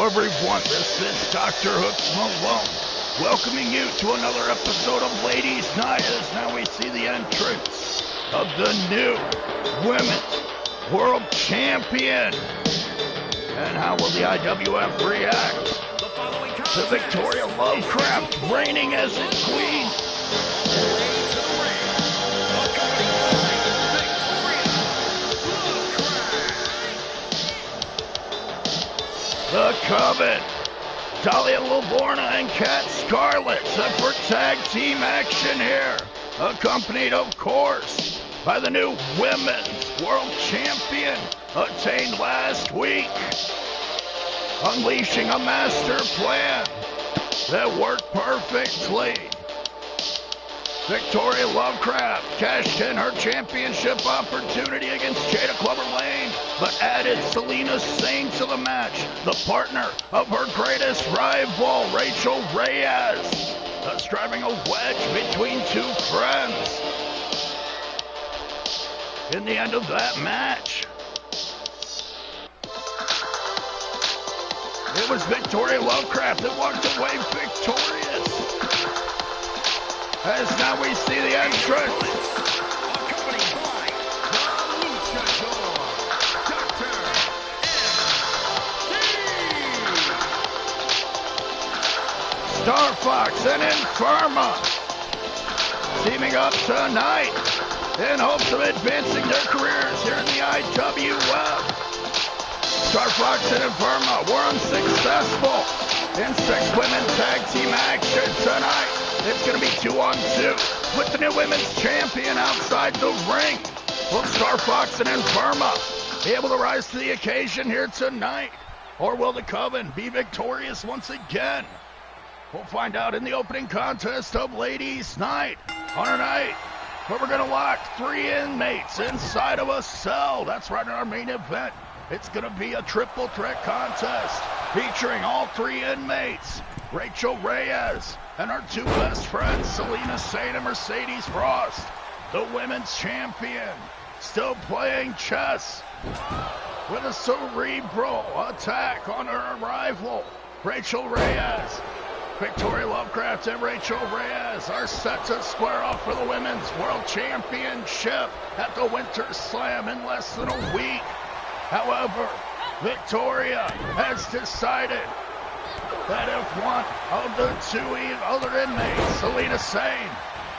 Hello everyone, this is DrHooksMalone, welcoming you to another episode of Ladies Night, as now we see the entrance of the new Women's World Champion. And how will the IWF react to Victoria Lovecraft reigning as its queen? The Coven, Talia Lavorna and Kat Scarlett set for tag team action here, accompanied of course by the new Women's World Champion attained last week, unleashing a master plan that worked perfectly. Victoria Lovecraft cashed in her championship opportunity against Jada Clubber Lane, but added Selena Sane to the match, the partner of her greatest rival, Rachel Reyes, thus driving a wedge between two friends. In the end of that match, it was Victoria Lovecraft that walked away victorious. As now we see the entrance accompanied by the Luchador, Dr. Star Fox and Inferma teaming up tonight in hopes of advancing their careers here in the IWF. Star Fox and Inferma were unsuccessful in 6 women tag team action tonight. It's going to be 2-on-2 with the new women's champion outside the ring. Will Star Fox and Inferma be able to rise to the occasion here tonight? Or will the Coven be victorious once again? We'll find out in the opening contest of Ladies Night on a night where we're going to lock 3 inmates inside of a cell. That's right, in our main event. It's going to be a triple threat contest featuring all 3 inmates, Rachel Reyes and our 2 best friends, Selena Sane and Mercedes Frost. The women's champion still playing chess with a cerebral attack on her rival, Rachel Reyes. Victoria Lovecraft and Rachel Reyes are set to square off for the Women's World Championship at the Winter Slam in less than a week. However, Victoria has decided that if one of the 2 other inmates, Selena Sane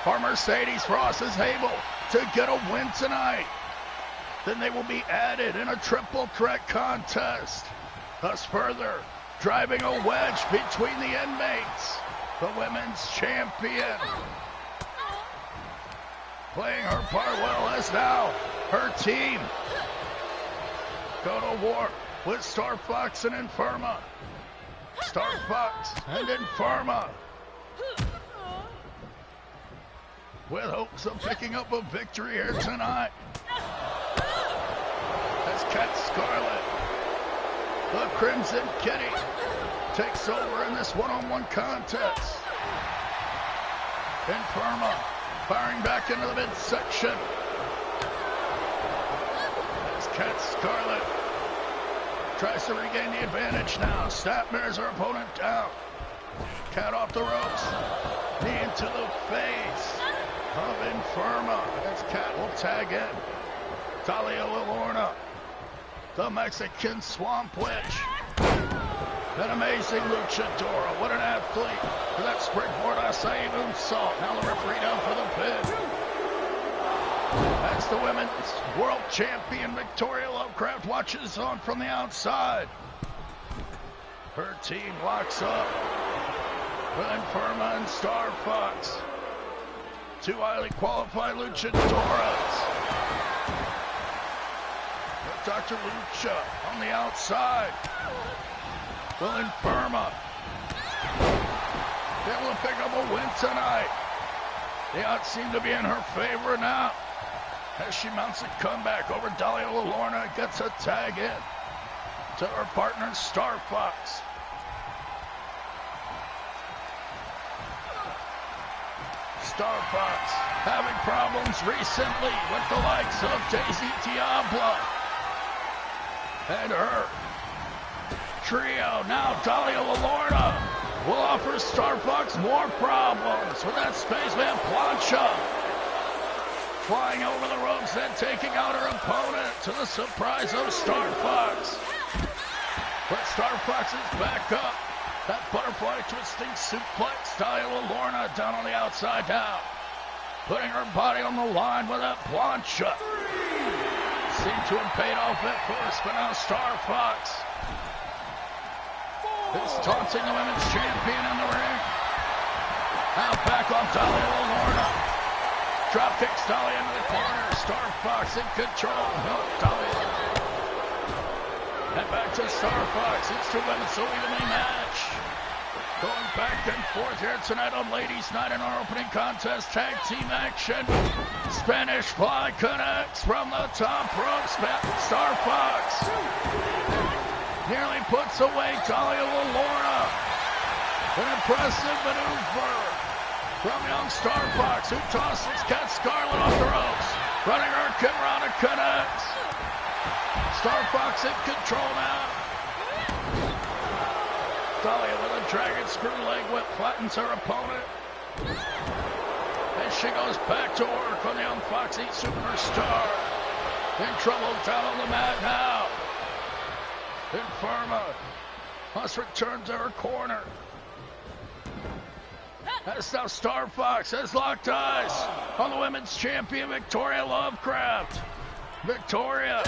or Mercedes Frost, is able to get a win tonight, then they will be added in a triple threat contest, thus further driving a wedge between the inmates. The women's champion playing her part well as now her team go to war with Star Fox and Inferma. Star Fox and Inferma with hopes of picking up a victory here tonight. As Kat Scarlett, the Crimson Kitty, takes over in this one-on-one contest. Inferma firing back into the midsection. As Kat Scarlett tries to regain the advantage now. Snapmares her opponent down. Cat off the ropes. Knee into the face of Inferma. As Cat will tag in. Talia Lavorna, the Mexican Swamp Witch. An amazing luchadora. What an athlete. For that springboard acai moonsault. Now the referee down for the pin. That's the Women's World Champion Victoria Lovecraft watches on from the outside. Her team locks up with Inferma and Star Fox. 2 highly qualified luchadoras. With Dr. Lucha on the outside. Will Inferma be able to pick up a win tonight? The odds seem to be in her favor now, as she mounts a comeback over Talia Lavorna, gets a tag in to her partner Star Fox. Star Fox having problems recently with the likes of Daisy Diablo and her trio. Now Dahlia LaLorna will offer Star Fox more problems with that spaceman plancha. Flying over the ropes, then taking out her opponent to the surprise of Star Fox. But Star Fox is back up. That butterfly twisting suplex. Dahlia LaLorna down on the outside now. Putting her body on the line with that plancha. Seemed to have paid off at first, but now Star Fox is taunting the women's champion in the ring. Now back on Dahlia LaLorna. Drop kicks Dahlia into the corner. Star Fox in control. No, Dahlia. And back to Star Fox. It's two women so evenly matched. Going back and forth here tonight on Ladies Night in our opening contest. Tag team action. Spanish Fly connects from the top rope. Star Fox nearly puts away Dahlia LaLorna. An impressive maneuver from young Star Fox, who tosses Cat Scarlet off the ropes. Running her Kimura connects. Star Fox in control now. Dahlia with a dragon screw leg whip flattens her opponent. And she goes back to work on the young Foxy superstar. In trouble down on the mat now. Inferma must return to her corner. As now Star Fox has locked eyes on the women's champion Victoria Lovecraft. Victoria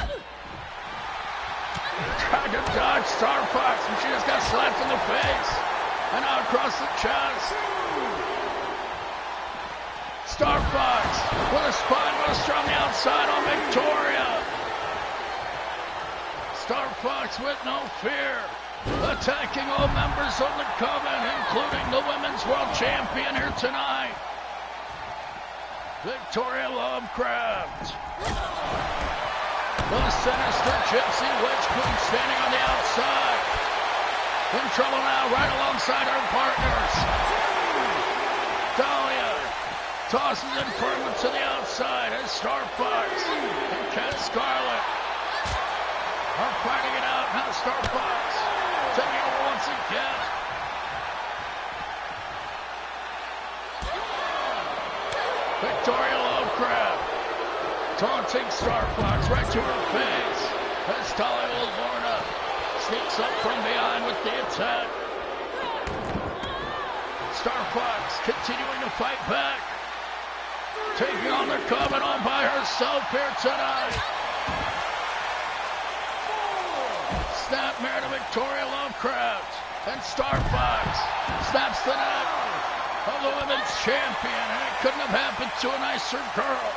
tried to dodge Star Fox, and she just got slapped in the face and out across the chest. Star Fox with a spine buster on the outside on Victoria. Star Fox with no fear, attacking all members of the Coven, including the Women's World Champion here tonight, Victoria Lovecraft. The sinister Gypsy Witch Queen standing on the outside. In trouble now, right alongside her partners. Dahlia tosses Inferma to the outside as Star Fox and Cat Scarlet are fighting it out. Now Star Fox taking over once again. Victoria Lovecraft taunting Star Fox right to her face as Dahlia LaLorna sneaks up from behind with the attack. Star Fox continuing to fight back, taking on the Coven on by herself here tonight. Snapmare to Victoria Lovecraft, and Star Fox snaps the neck of the women's champion, and it couldn't have happened to a nicer girl.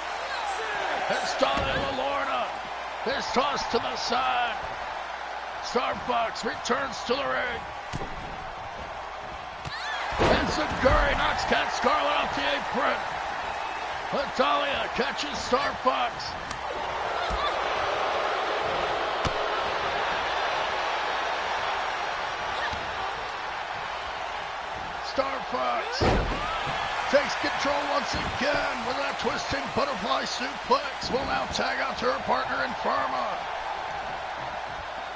As Dahlia LaLorna is tossed to the side. Star Fox returns to the ring. And Zaguri knocks Cat Scarlet off the apron. But Dahlia catches Star Fox. Star Fox takes control once again with that twisting butterfly suplex. Will now tag out to her partner Inferma.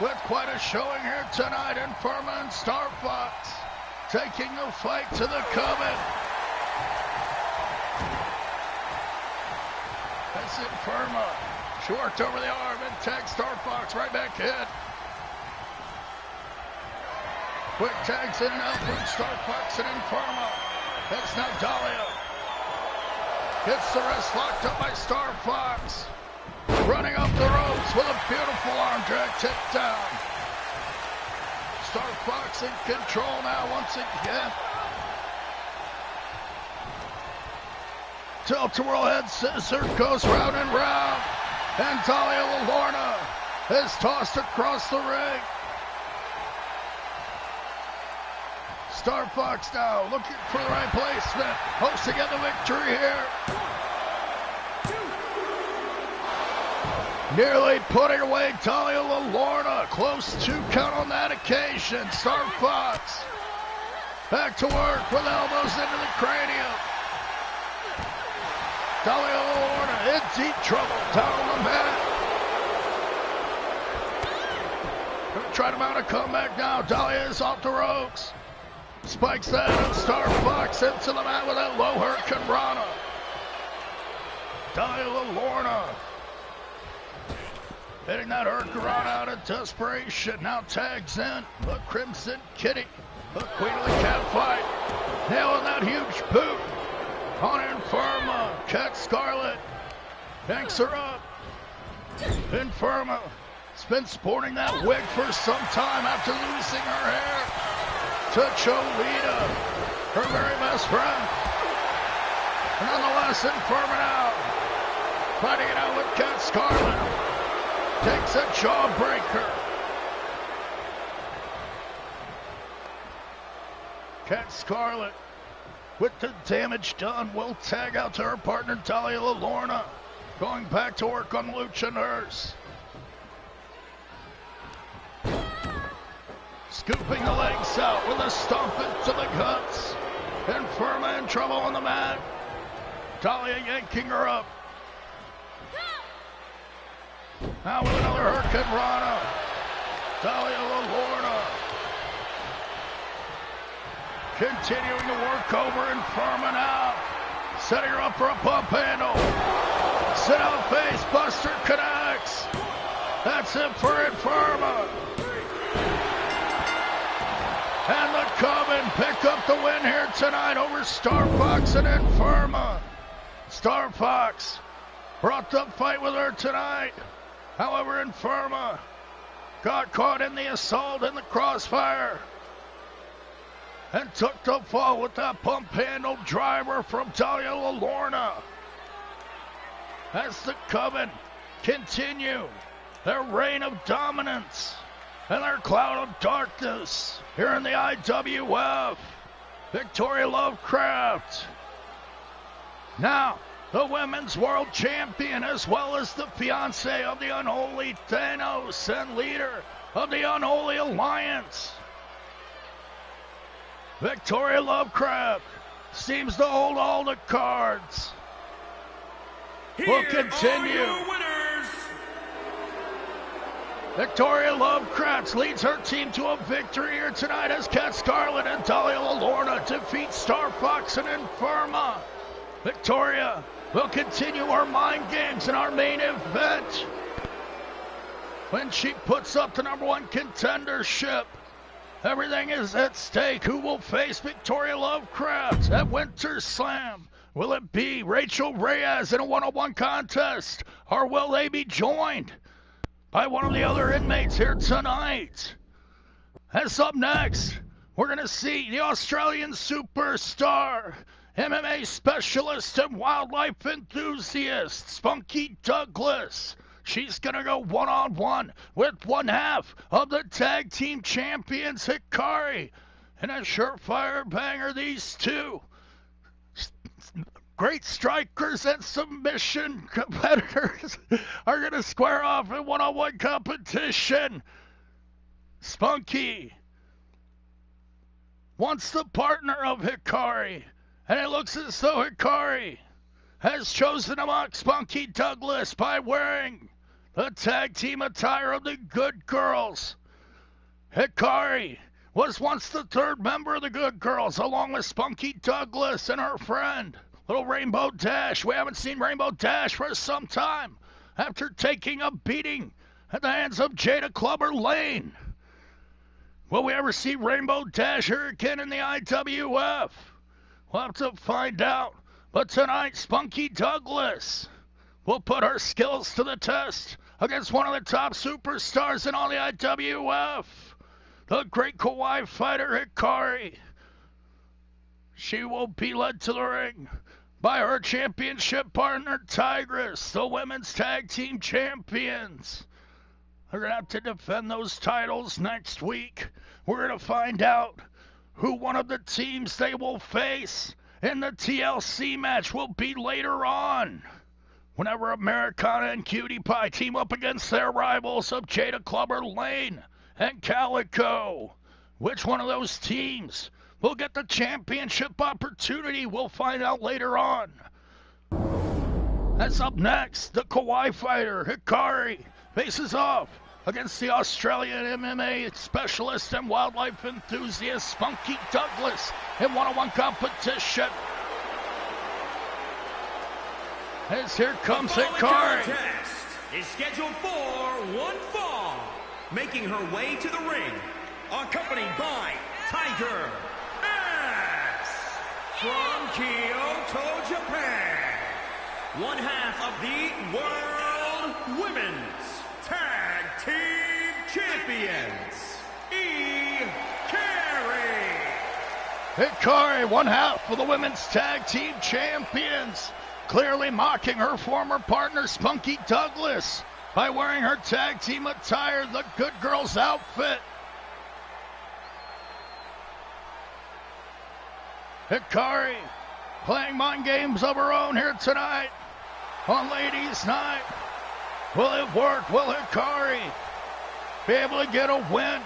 With quite a showing here tonight, Inferma and Star Fox taking the fight to the Coven. That's Inferma. She worked over the arm and tagged Star Fox right back in. Quick tags in and out from Star Fox and Inferma. That's now Dahlia. Gets the wrist locked up by Star Fox. Running up the ropes with a beautiful arm drag takedown. Star Fox in control now once again. Tilt-a-whirl head scissor goes round and round. And Dahlia LaLorna is tossed across the ring. Star Fox now looking for the right placement. Hopes to get the victory here. Nearly putting away Dahlia LaLorna. Close to count on that occasion. Star Fox back to work with elbows into the cranium. Dahlia LaLorna in deep trouble down on the mat. trying to mount a comeback now. Dahlia is off the ropes. Spikes that and Star Fox into the mat with that low Hurricane Rana. Dahlia Lorna hitting that Hurricane Rana out of desperation. Now tags in the Crimson Kitty, the queen of the cat fight. Nailing that huge boot on Inferma. Cat Scarlet yanks her up. Inferma has been sporting that wig for some time after losing her hair to Cholita, her very best friend. Nonetheless, Inferma now fighting it out with Cat Scarlet. Takes a jawbreaker. Cat Scarlet, with the damage done, will tag out to her partner Dahlia Lorna, going back to work on Lucha Nurse. Scooping the legs out with a stomp into the guts. Inferma in trouble on the mat. Dahlia yanking her up. Now with another Hurricane Rana. Dahlia Lorna continuing to work over Inferma now. Setting her up for a pump handle. Sit out face buster connects. That's it for Inferma. And the Coven pick up the win here tonight over Star Fox and Inferma. Star Fox brought the fight with her tonight. However, Inferma got caught in the assault in the crossfire and took the fall with that pump handle driver from Dahlia Lorna. As the Coven continue their reign of dominance and their cloud of darkness here in the IWF. Victoria Lovecraft, now the Women's World Champion, as well as the fiancé of the Unholy Thanos and leader of the Unholy Alliance. Victoria Lovecraft seems to hold all the cards. We'll continue. Victoria Lovecraft leads her team to a victory here tonight as Cat Scarlet and Dahlia Lorna defeat Star Fox and Inferma. Victoria will continue her mind games in our main event when she puts up the #1 contendership. Everything is at stake. Who will face Victoria Lovecraft at Winter Slam? Will it be Rachel Reyes in a one-on-one contest, or will they be joined by one of the other inmates here tonight? As up next, we're going to see the Australian superstar, MMA specialist and wildlife enthusiast, Spunky Douglas. She's going to go one-on-one with one half of the tag team champions, Hikari. And a surefire banger, these two great strikers and submission competitors are going to square off in one-on-one competition. Spunky wants the partner of Hikari, and it looks as though Hikari has chosen to mock Spunky Douglas by wearing the tag team attire of the Good Girls. Hikari was once the third member of the Good Girls, along with Spunky Douglas and her friend, Little Rainbow Dash. We haven't seen Rainbow Dash for some time after taking a beating at the hands of Jada Clubber Lane. Will we ever see Rainbow Dash here again in the IWF? We'll have to find out. But tonight, Spunky Douglas will put her skills to the test against one of the top superstars in all the IWF, the great Kawaii fighter Hikari. She will be led to the ring by her championship partner Tigress, the women's tag team champions. They're going to have to defend those titles next week. We're going to find out who one of the teams they will face in the TLC match will be later on, whenever Americana and Cutie Pie team up against their rivals of Jada Clubber Lane and Calico. Which one of those teams will get the championship opportunity? We'll find out later on. That's up next. The Kawaii fighter, Hikari, faces off against the Australian MMA specialist and wildlife enthusiast Spunky Douglas in one-on-one competition. As here comes Hikari. Contest is scheduled for one fall, making her way to the ring, accompanied by Tiger S from Kyoto, Japan, one half of the World Women's Tag Team Champions, Hikari, one half of the Women's Tag Team Champions, clearly mocking her former partner Spunky Douglas by wearing her tag team attire, the Good Girls outfit. Hikari playing mind games of her own here tonight on Ladies Night. Will it work? Will Hikari be able to get a win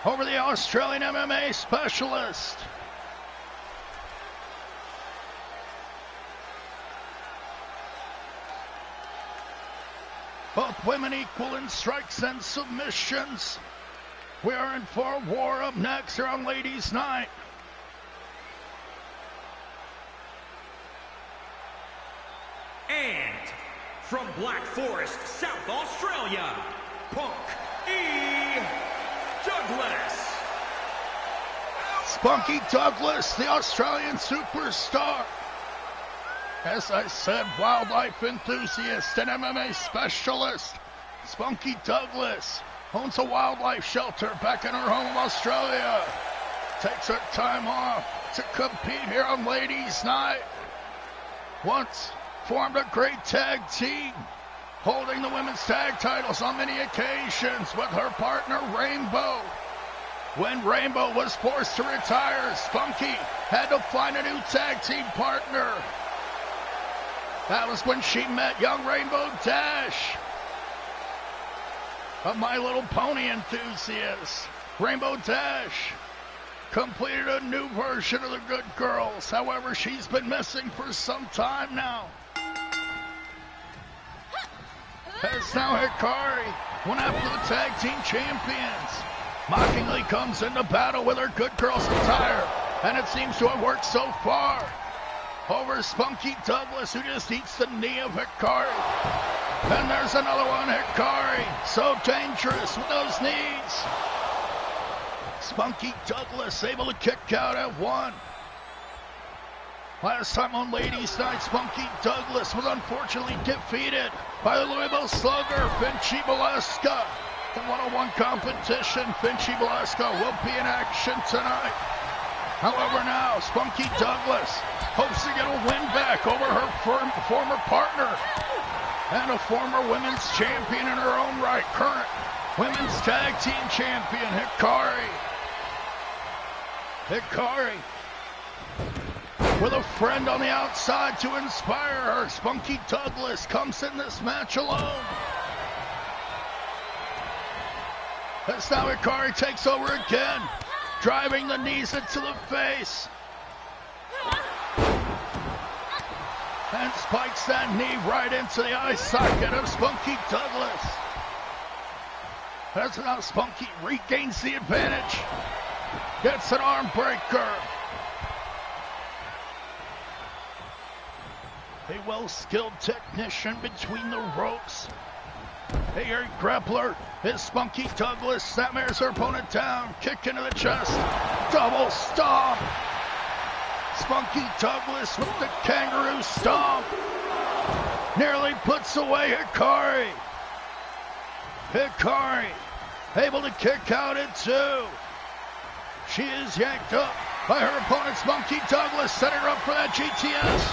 over the Australian MMA specialist? Both women equal in strikes and submissions. We are in for war up next here on Ladies Night. And from Black Forest, South Australia, Punk E. Douglas. Spunky Douglas, the Australian superstar. As I said, wildlife enthusiast and MMA specialist. Spunky Douglas owns a wildlife shelter back in her home, Australia. Takes her time off to compete here on Ladies Night. Once formed a great tag team, holding the women's tag titles on many occasions with her partner Rainbow. When Rainbow was forced to retire, Spunky had to find a new tag team partner. That was when she met young Rainbow Dash, a My Little Pony enthusiast. Rainbow Dash completed a new version of the Good Girls. However, she's been missing for some time now. As now Hikari, one after the tag team champions, mockingly comes into battle with her Good Girls attire, and it seems to have worked so far over Spunky Douglas, who just eats the knee of Hikari. And there's another one, Hikari, so dangerous with those knees. Spunky Douglas able to kick out at one. Last time on Ladies Night, Spunky Douglas was unfortunately defeated by the Louisville Slugger, Finchy Valeska. In one-on-one competition, Finchy Valeska will be in action tonight. However, now Spunky Douglas hopes to get a win back over her former partner and a former women's champion in her own right, current women's tag team champion, Hikari. Hikari with a friend on the outside to inspire her. Spunky Douglas comes in this match alone. As now Hikari takes over again, driving the knees into the face. And spikes that knee right into the eye socket of Spunky Douglas. As now Spunky regains the advantage. Gets an arm breaker. A well-skilled technician between the ropes. A great grappler is Spunky Douglas. Snapmares her opponent down. Kick into the chest. Double stomp. Spunky Douglas with the kangaroo stomp. Nearly puts away Hikari. Hikari able to kick out at two. She is yanked up by her opponent Spunky Douglas, setting her up for that GTS.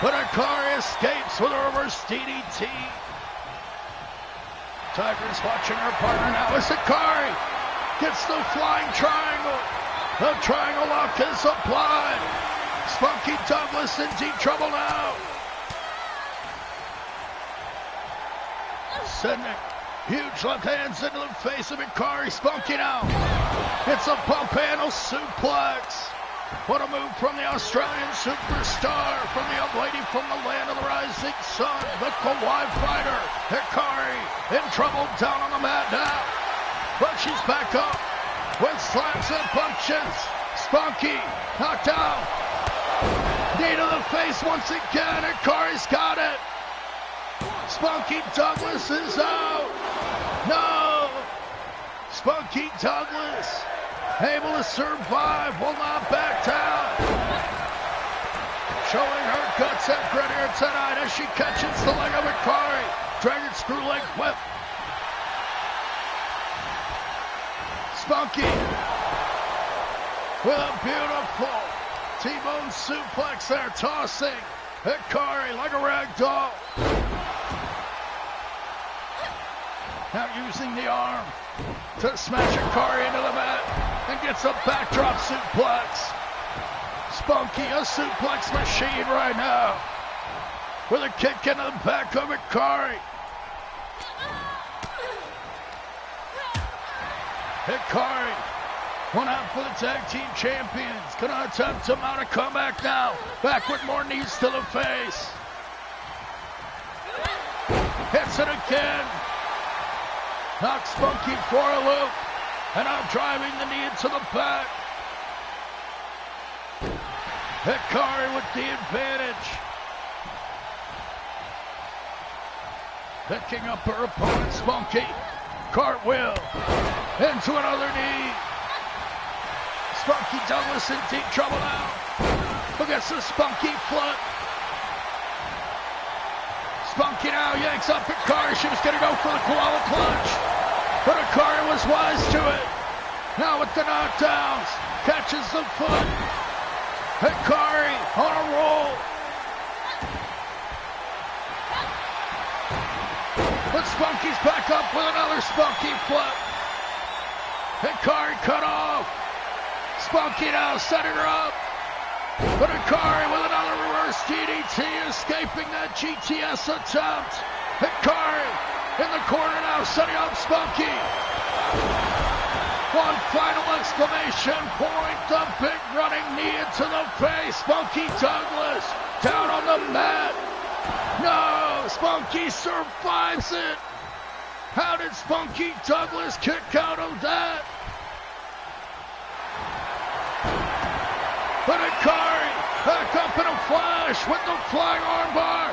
But Hikari escapes with a reverse DDT. Tiger's watching her partner now as Hikari gets the flying triangle. The triangle lock is applied. Spunky Douglas in deep trouble now. Sending huge left hands into the face of Hikari. Spunky now. It's a pump handle suplex. What a move from the Australian superstar, from the young lady from the land of the rising sun, the Kauai fighter, Hikari, in trouble down on the mat now. But she's back up with slaps and punches. Spunky knocked down. Knee to the face once again, Hikari's got it. Spunky Douglas is out. No! Spunky Douglas able to survive, will not back down. Showing her guts and grit here tonight as she catches the leg of Hikari. Dragon screw leg whip. Spunky with a beautiful T-bone suplex there, tossing Hikari like a rag doll. Now using the arm to smash Hikari into the mat and gets a backdrop suplex. Spunky, a suplex machine right now with a kick into the back of Hikari. Hikari, one out for the tag team champions. Gonna attempt to mount a comeback now. Back with more knees to the face. Hits it again. Knocks Spunky for a loop. And now driving the knee into the back. Hikari with the advantage. Picking up her opponent, Spunky. Cartwheel into another knee. Spunky Douglas in deep trouble now. Look at the Spunky flip. Spunky now yanks up Hikari. She was going to go for the koala clutch, but Hikari was wise to it. Now with the knockdowns, catches the foot. Hikari on a roll. But Spunky's back up with another Spunky flip. Hikari cut off. Spunky now setting her up. But Hikari with another reverse DDT, escaping that GTS attempt. Hikari in the corner now, setting up Spunky. One final exclamation point, the big running knee into the face. Spunky Douglas down on the mat. No, Spunky survives it. How did Spunky Douglas kick out of that? But Hikari back up in a flash with the flying armbar.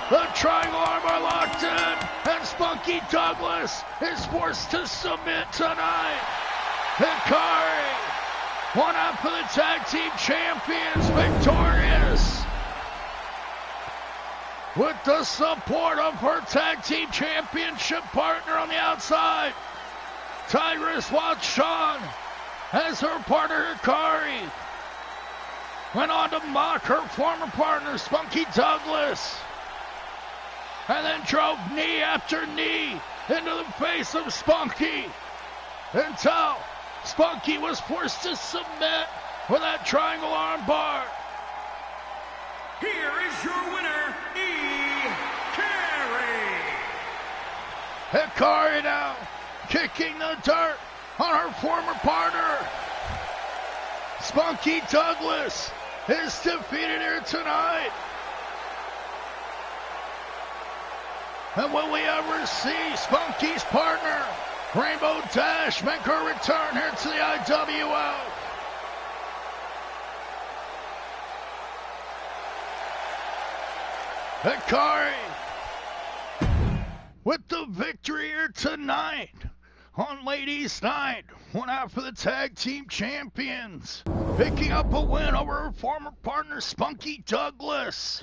The triangle armbar locked in, and Spunky Douglas is forced to submit tonight. Hikari, one out for the tag team champions, victorious. With the support of her tag team championship partner on the outside, Tigress Watson, as her partner Hikari went on to mock her former partner, Spunky Douglas, and then drove knee after knee into the face of Spunky until Spunky was forced to submit with that triangle armbar. Here is your winner, Hikari. Hikari now kicking the dirt on her former partner. Spunky Douglas is defeated here tonight. And will we ever see Spunky's partner, Rainbow Dash, make her return here to the IWF? Hikari with the victory here tonight on Ladies Night. One out for the tag team champions, picking up a win over her former partner Spunky Douglas.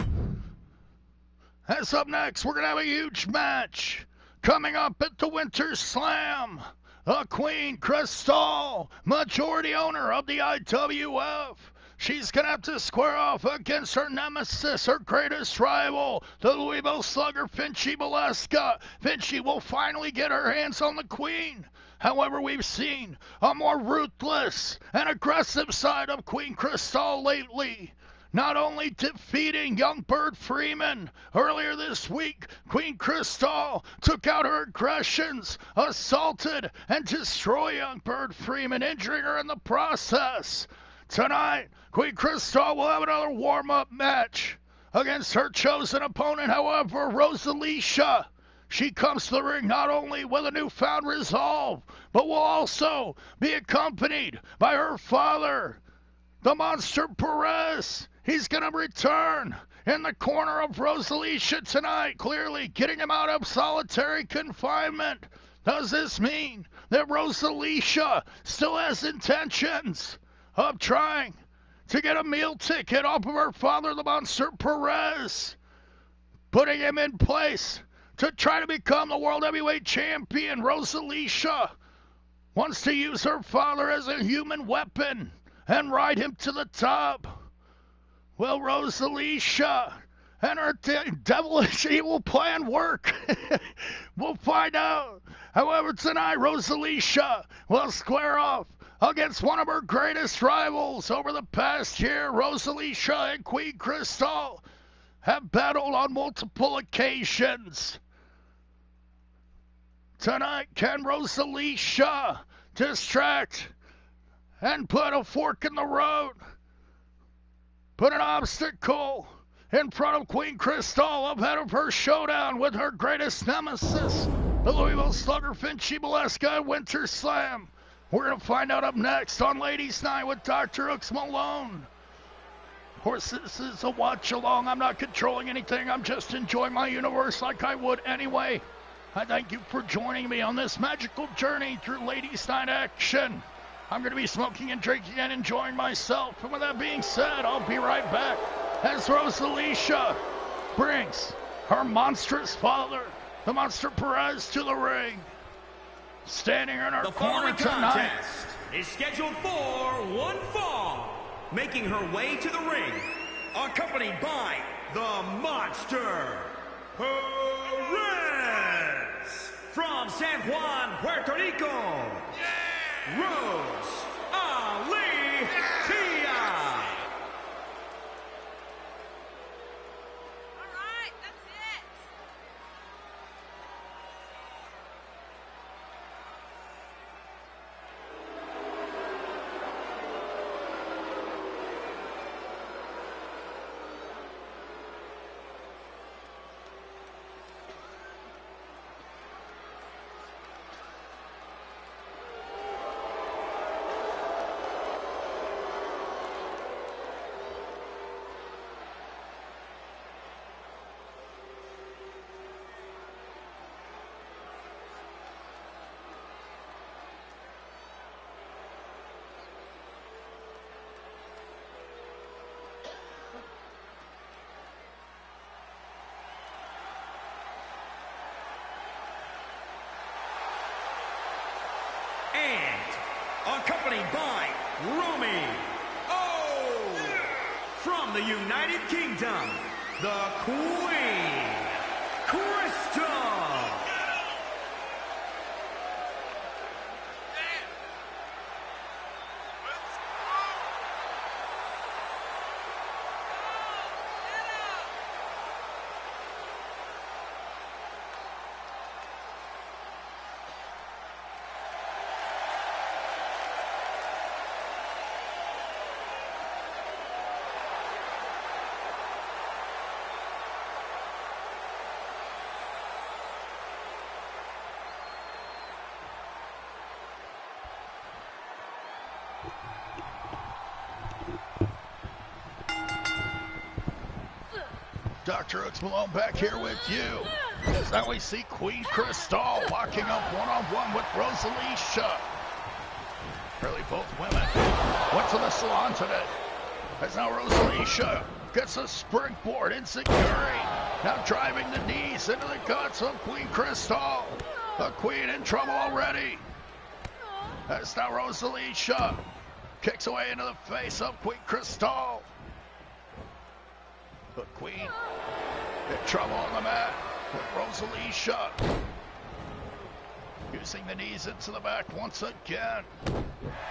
As up next, we're going to have a huge match coming up at the Winter Slam. The Queen Crystal, majority owner of the IWF. She's going to have to square off against her nemesis, her greatest rival, the Louisville Slugger, Finchy Valeska. Finchy will finally get her hands on the Queen. However, we've seen a more ruthless and aggressive side of Queen Crystal lately. Not only defeating young Bird Freeman earlier this week, Queen Crystal took out her aggressions, assaulted and destroyed young Bird Freeman, injuring her in the process. Tonight, Queen Crystal will have another warm-up match against her chosen opponent, however, Rosalicia. She comes to the ring not only with a newfound resolve, but will also be accompanied by her father, the Monster Perez. He's going to return in the corner of Rosalicia tonight, clearly getting him out of solitary confinement. Does this mean that Rosalicia still has intentions of trying to get a meal ticket off of her father, the Monster Perez, putting him in place to try to become the World Heavyweight Champion? Rosalicia wants to use her father as a human weapon and ride him to the top. Will Rosalicia and her devilish evil plan work? We'll find out. However, tonight, Rosalicia will square off against one of her greatest rivals over the past year. Rosalicia and Queen Crystal have battled on multiple occasions. Tonight, can Rosalicia distract and put a fork in the road, put an obstacle in front of Queen Crystal ahead of her showdown with her greatest nemesis, the Louisville Slugger, Finchy Molesca, at Winter Slam? We're going to find out up next on Ladies Night with DrHooksMalone. Of course, this is a watch-along. I'm not controlling anything. I'm just enjoying my universe like I would anyway. I thank you for joining me on this magical journey through Ladies Night action. I'm going to be smoking and drinking and enjoying myself. And with that being said, I'll be right back as Rosalicia brings her monstrous father, the Monster Perez, to the ring. Standing in her corner tonight. The following contest is scheduled for one fall. Making her way to the ring, accompanied by the Monster Perez from San Juan, Puerto Rico, Rose Ali Tia. All right, that's it. And accompanied by Romy O. From the United Kingdom, the Queen, Crystal. DrHooksMalone back here with you. As now we see Queen Crystal locking up one-on-one with Rosalicia. Really, both women went to the salon today. As now Rosalicia gets a springboard insecurity. Now driving the knees into the guts of Queen Crystal. The Queen in trouble already. As now Rosalicia kicks away into the face of Queen Crystal. The Queen in trouble on the mat with Rosalicia. Using the knees into the back once again.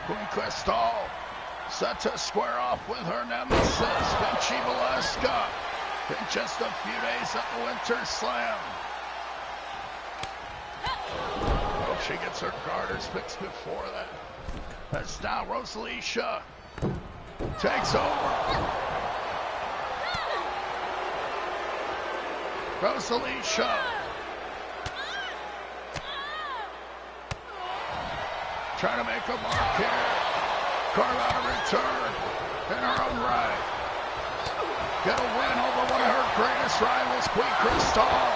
Queen Crystal set to square off with her nemesis, Finchy Molesca, in just a few days at the Winter Slam. Hope she gets her garters fixed before that. That's now Rosalicia Takes over. Rosalie. Trying to make a mark here. Carve out a return in her own right. Get a win over one of her greatest rivals, Queen Crystal.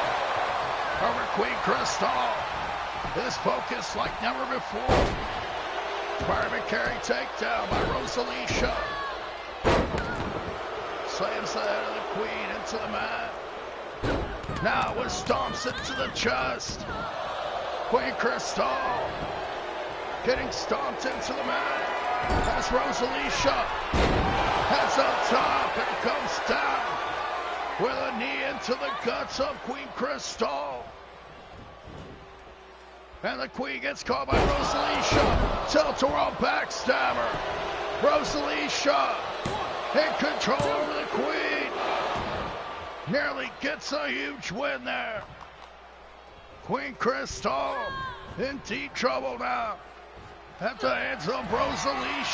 Over Queen Crystal. Is focused like never before. Private carry takedown by Rosalie. Slams the head of the Queen into the mat. Now it stomps into the chest. Queen Crystal getting stomped into the mat. That's Rosalie. Heads up top and comes down with a knee into the guts of Queen Crystal. And the Queen gets caught by Rosalie. Tilt-a-whirl backstabber. Rosalie in control over the Queen. Nearly gets a huge win there. Queen Crystal in deep trouble now at the hands of Rosalie.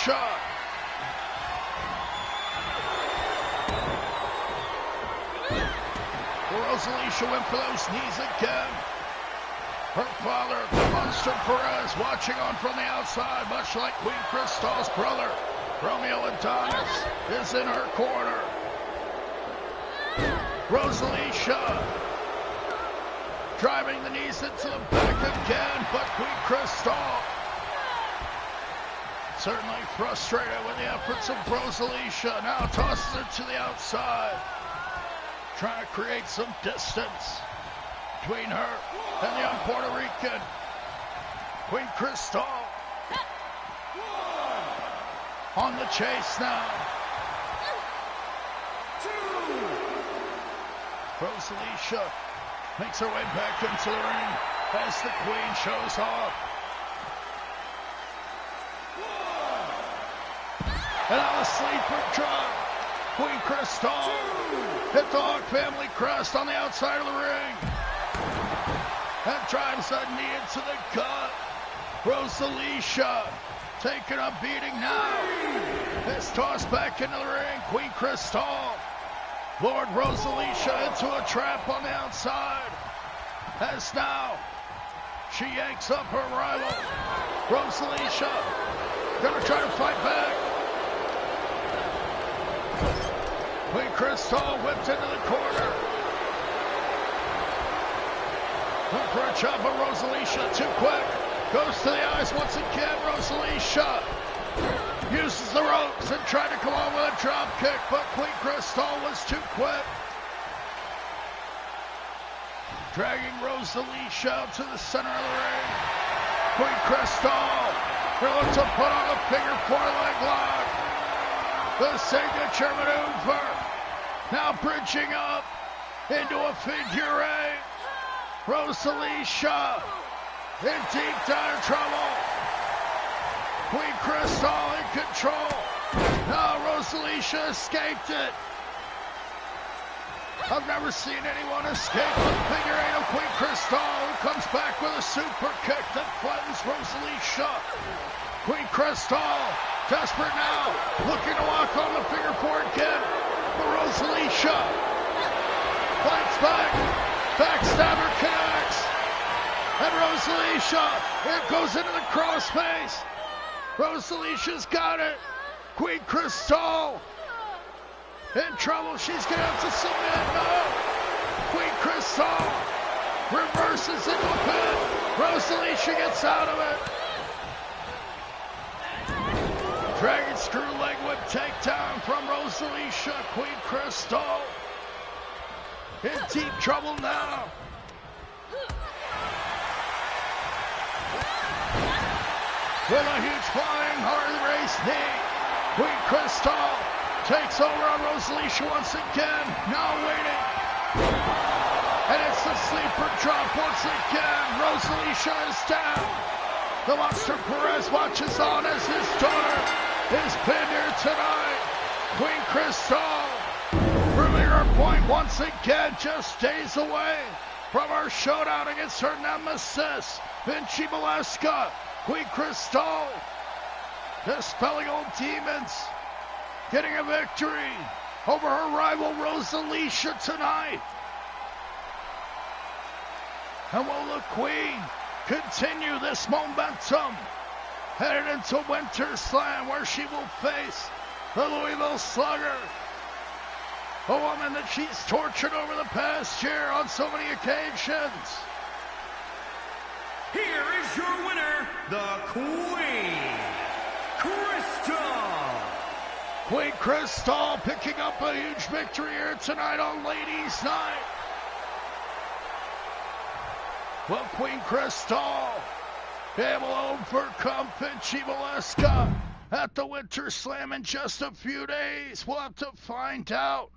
Rosalie went for those knees again. Her father, the Monster Perez, watching on from the outside, much like Queen Crystal's brother, Romeo Adonis, is in her corner. Rosalie driving the knees into the back again, but Queen Crystal certainly frustrated with the efforts of Rosalie. Now tosses her to the outside, trying to create some distance between her and the young Puerto Rican. Queen Crystal on the chase now. Rosalie makes her way back into the ring as the Queen shows off. And on a sleeper drop, Queen Crystal hit the Hawk family crest on the outside of the ring and drives a knee into the gut. Rosalie taking a beating now. Is tossed back into the ring. Queen Crystal lured Rosalie into a trap on the outside. As now she yanks up her rival. Rosalie gonna try to fight back. Queen Crystal whipped into the corner. Went for a chop of Rosalie, too quick. Goes to the eyes once again. Rosalie uses the ropes and tried to come on with a drop kick, but Queen Crystal was too quick. Dragging Rosalie to the center of the ring. Queen Crystal looks to put on a figure 4-leg lock. The signature maneuver. Now bridging up into a figure 8. Rosalie in deep dire trouble. Queen Crystal in control. Now Rosalie escaped it. I've never seen anyone escape the figure 8 of Queen Crystal, who comes back with a super kick that flattens Rosalie. Queen Crystal, desperate now, looking to lock on the figure 4 again. But Rosalie fights back. Backstabber connects. And Rosalie, it goes into the crossface. Rosalie's got it. Queen Crystal in trouble. She's going to have to submit. No. Queen Crystal reverses into the pin. Rosalie gets out of it. Dragon screw leg whip takedown from Rosalie. Queen Crystal in deep trouble now. With a huge flying hard race knee, Queen Crystal takes over on Rosalie once again. Now waiting. And it's the sleeper drop once again. Rosalie is down. The Monster Perez watches on as his daughter is pinned here tonight. Queen Crystal, proving her point once again, just days away from her showdown against her nemesis, Vinci Molesca. Queen Crystal dispelling old demons, getting a victory over her rival Rosalysha tonight. And will the Queen continue this momentum headed into Winter Slam, where she will face the Louisville Slugger, a woman that she's tortured over the past year on so many occasions. Here is your winner, the Queen, Crystal. Queen Crystal picking up a huge victory here tonight on Ladies Night. Will Queen Crystal be able to overcome Finchie Valeska at the Winter Slam in just a few days? We'll have to find out.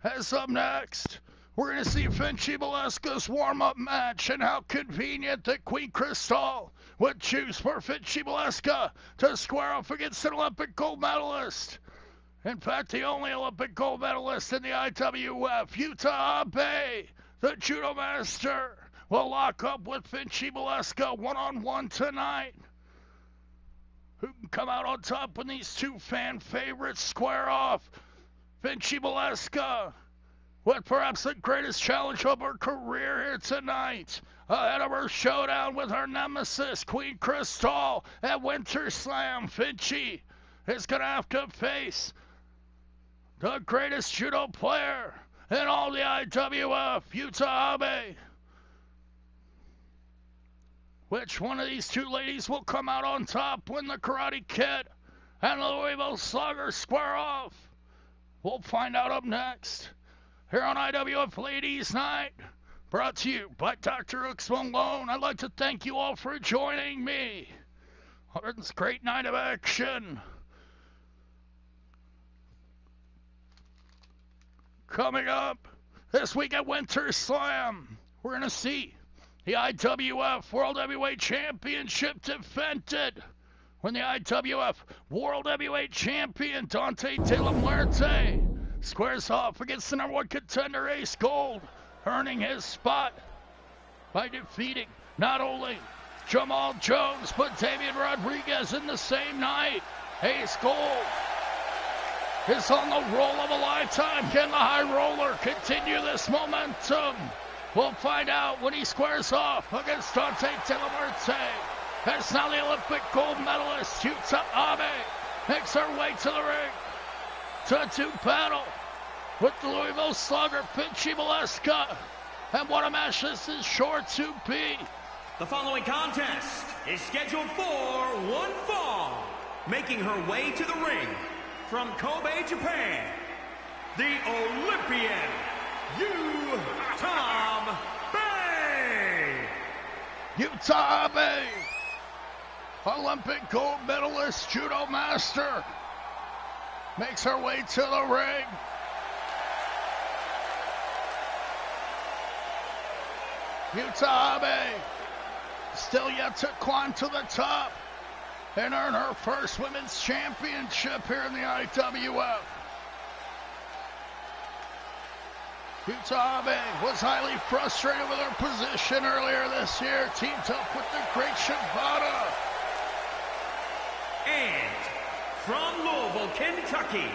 As up next, we're going to see Finchie Valeska's warm-up match, and how convenient that Queen Crystal would choose for Finchie Valeska to square off against an Olympic gold medalist. In fact, the only Olympic gold medalist in the IWF, Yuta Abe, the judo master, will lock up with Finchie Valeska one-on-one tonight. Who can come out on top when these two fan favorites square off? Finchie Valeska with perhaps the greatest challenge of her career here tonight, ahead of her showdown with her nemesis, Queen Crystal, at Winter Slam. Finchie is going to have to face the greatest judo player in all the IWF, Yuta Abe. Which one of these two ladies will come out on top when the Karate Kid and the Louisville Slugger square off? We'll find out up next here on IWF Ladies Night, brought to you by DrHooksMalone. I'd like to thank you all for joining me on this great night of action. Coming up this week at Winter Slam, we're going to see the IWF World Heavyweight Championship defended when the IWF World Heavyweight Champion Dante De La Muerte squares off against the number one contender Ace Gold, earning his spot by defeating not only Jamal Jones but Damian Rodriguez in the same night. Ace Gold is on the roll of a lifetime. Can the High Roller continue this momentum? We'll find out when he squares off against Dante De La Muerte. As now the Olympic gold medalist Yuta Abe makes her way to the ring to do battle with the Louisville Slugger, Finchie Valeska. And what a match this is sure to be. The following contest is scheduled for one fall. Making her way to the ring from Kobe, Japan, the Olympian, Yuta Abe. Yuta Abe, Olympic gold medalist, judo master, makes her way to the ring. Yuta Abe still yet to climb to the top and earn her first women's championship here in the IWF. Yuta Abe was highly frustrated with her position earlier this year, teamed up with the great Shibata. And from Louisville, Kentucky,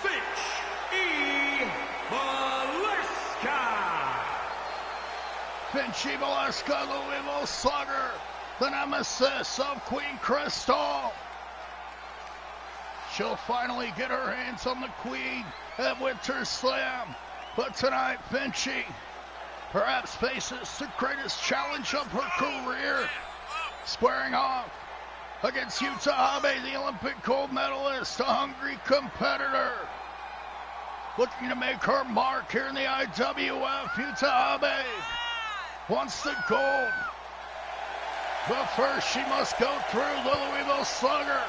Finchie Valeska. Finchie Valeska, Louisville Slugger, the nemesis of Queen Crystal. She'll finally get her hands on the Queen at Winter Slam. But tonight, Finchie perhaps faces the greatest challenge of her career, squaring off against Yuta Abe, the Olympic gold medalist, a hungry competitor, looking to make her mark here in the IWF. Yuta Abe wants the gold, but first she must go through the Louisville Slugger.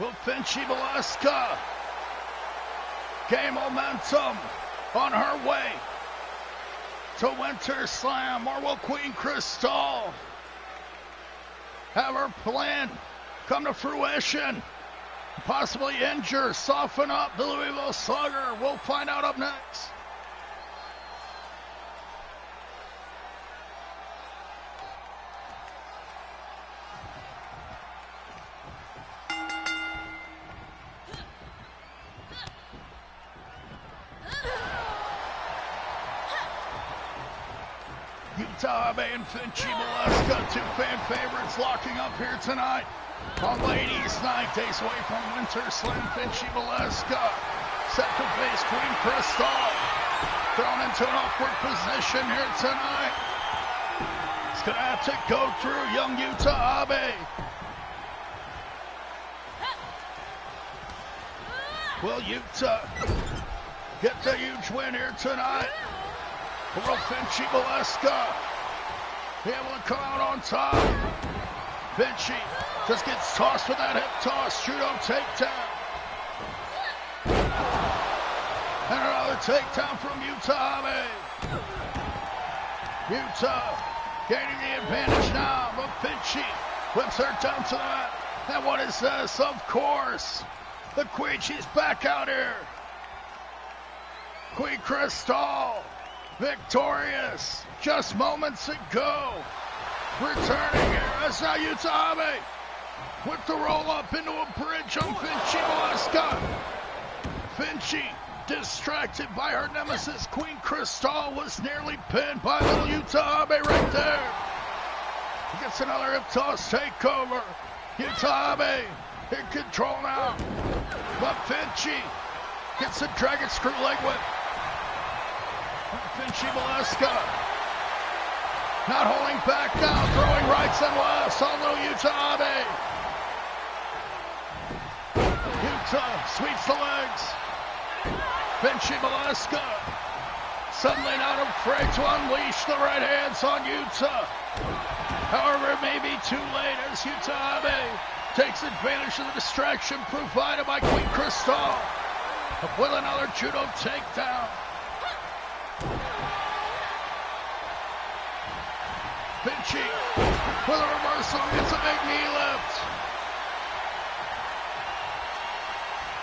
Will Finchie Valeska gain momentum on her way to Winter Slam, or will Queen Crystal have her plan come to fruition, possibly injure, soften up the Louisville Slugger? We'll find out up next. Yuta Abe and Finchi Molesca, two fan favorites locking up here tonight on Ladies Night. Days away from Winter Slam. Finchi Molesca set to face Queen Crystal. Thrown into an awkward position here tonight. He's going to have to go through young Yuta Abe. Will Yuta get the huge win here tonight? Or will Finchi Molesca be able to come out on top? Finchi just gets tossed with that hip toss. Judo takedown. And another takedown from Yuta Abe. Yuta gaining the advantage now, but Finchi whips her down to the mat. And what is this? Of course, the Queen, she's back out here. Queen Crystal, victorious just moments ago. Returning here, that's now Yuta Abe with the roll up into a bridge on Finchi Molesca. Finchi, distracted by her nemesis, Queen Crystal, was nearly pinned by little Yuta Abe right there. He gets another hip toss takeover. Yuta Abe in control now. But Finchi gets a dragon screw leg whip. Finchi Molesca not holding back now, throwing rights and lefts on little Yuta Abe. Yuta sweeps the legs. Finchi Molesca suddenly not afraid to unleash the right hands on Yuta. However, it may be too late as Yuta Abe takes advantage of the distraction provided by Queen Crystal with another judo takedown. Finchi with a reversal gets a big knee lift.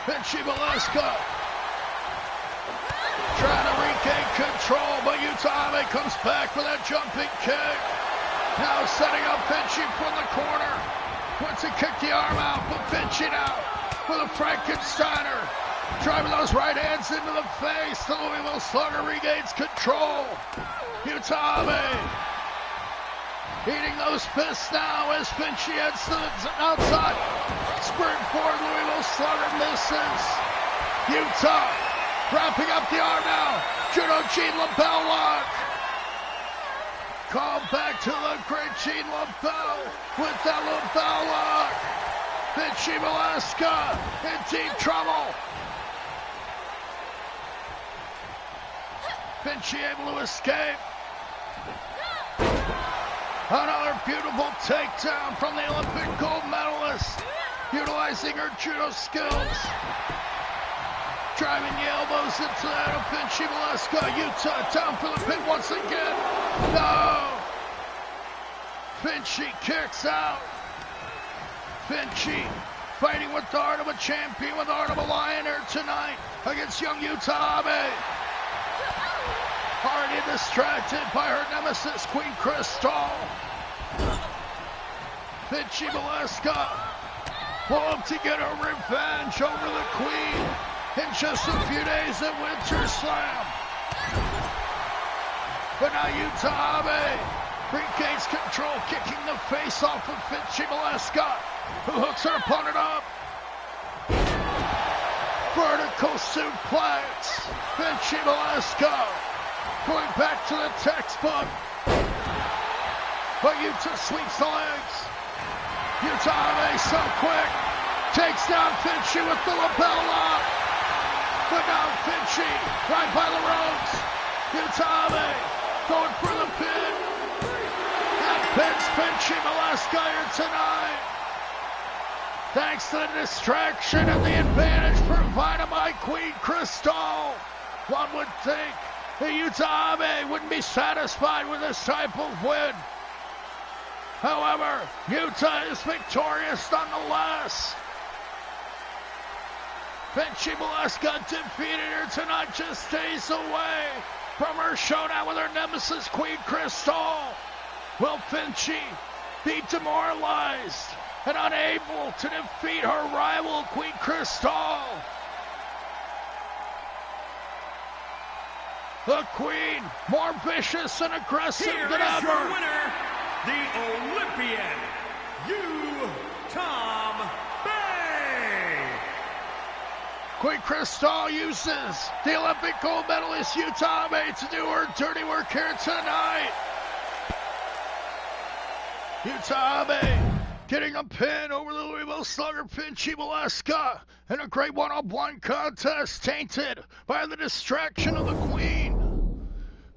Finchi Molesca trying to regain control, but Yuta Abe comes back with a jumping kick. Now setting up Finchi from the corner. Wants to kick the arm out, but Finchi now with a Frankensteiner. Driving those right hands into the face. The Louisville Slugger regains control. Yuta Abe eating those fists now as Finchi heads to the outside. Springboard Louisville Slugger misses. Yuta wrapping up the arm now. Judo Jean lapel lock. Call back to the great Jean lapel with that lapel lock. Finchi Molesca in deep trouble. Finchi able to escape. Another beautiful takedown from the Olympic gold medalist, utilizing her judo skills. Driving the elbows into that of Finchi Molesca. Yuta down for the pin once again. No! Finchi kicks out. Finchi fighting with the heart of a champion, with the heart of a lion here tonight against young Yuta Abe. Already distracted by her nemesis, Queen Crystal. Finchi Molesca will hope to get her revenge over the Queen in just a few days at Winter Slam. But now Yuta Abe regains control, kicking the face off of Finchi Molesca, who hooks her opponent up. Vertical suplex. Finchi Molesca going back to the textbook. But Yuta sweeps the legs. Yuta Abe so quick. Takes down Finchi with the lapel lock. But now Finchi right by the ropes. Yuta Abe going for the pin. That pins Finchi Molesca here tonight. Thanks to the distraction and the advantage provided by Queen Crystal. One would think that Yuta Abe wouldn't be satisfied with this type of win. However, Yuta is victorious nonetheless. Finchi Molesca defeated her tonight, just days away from her showdown with her nemesis, Queen Crystal. Will Finchi be demoralized and unable to defeat her rival, Queen Crystal? The Queen, more vicious and aggressive Here than is your ever. winner, the Olympian, Tom Bay. Queen Crystal uses the Olympic gold medalist Tom Bay to do her dirty work here tonight. Tom Bay getting a pin over the Louisville Slugger Pinchy Valeska in a great one-on-one contest tainted by the distraction of the Queen.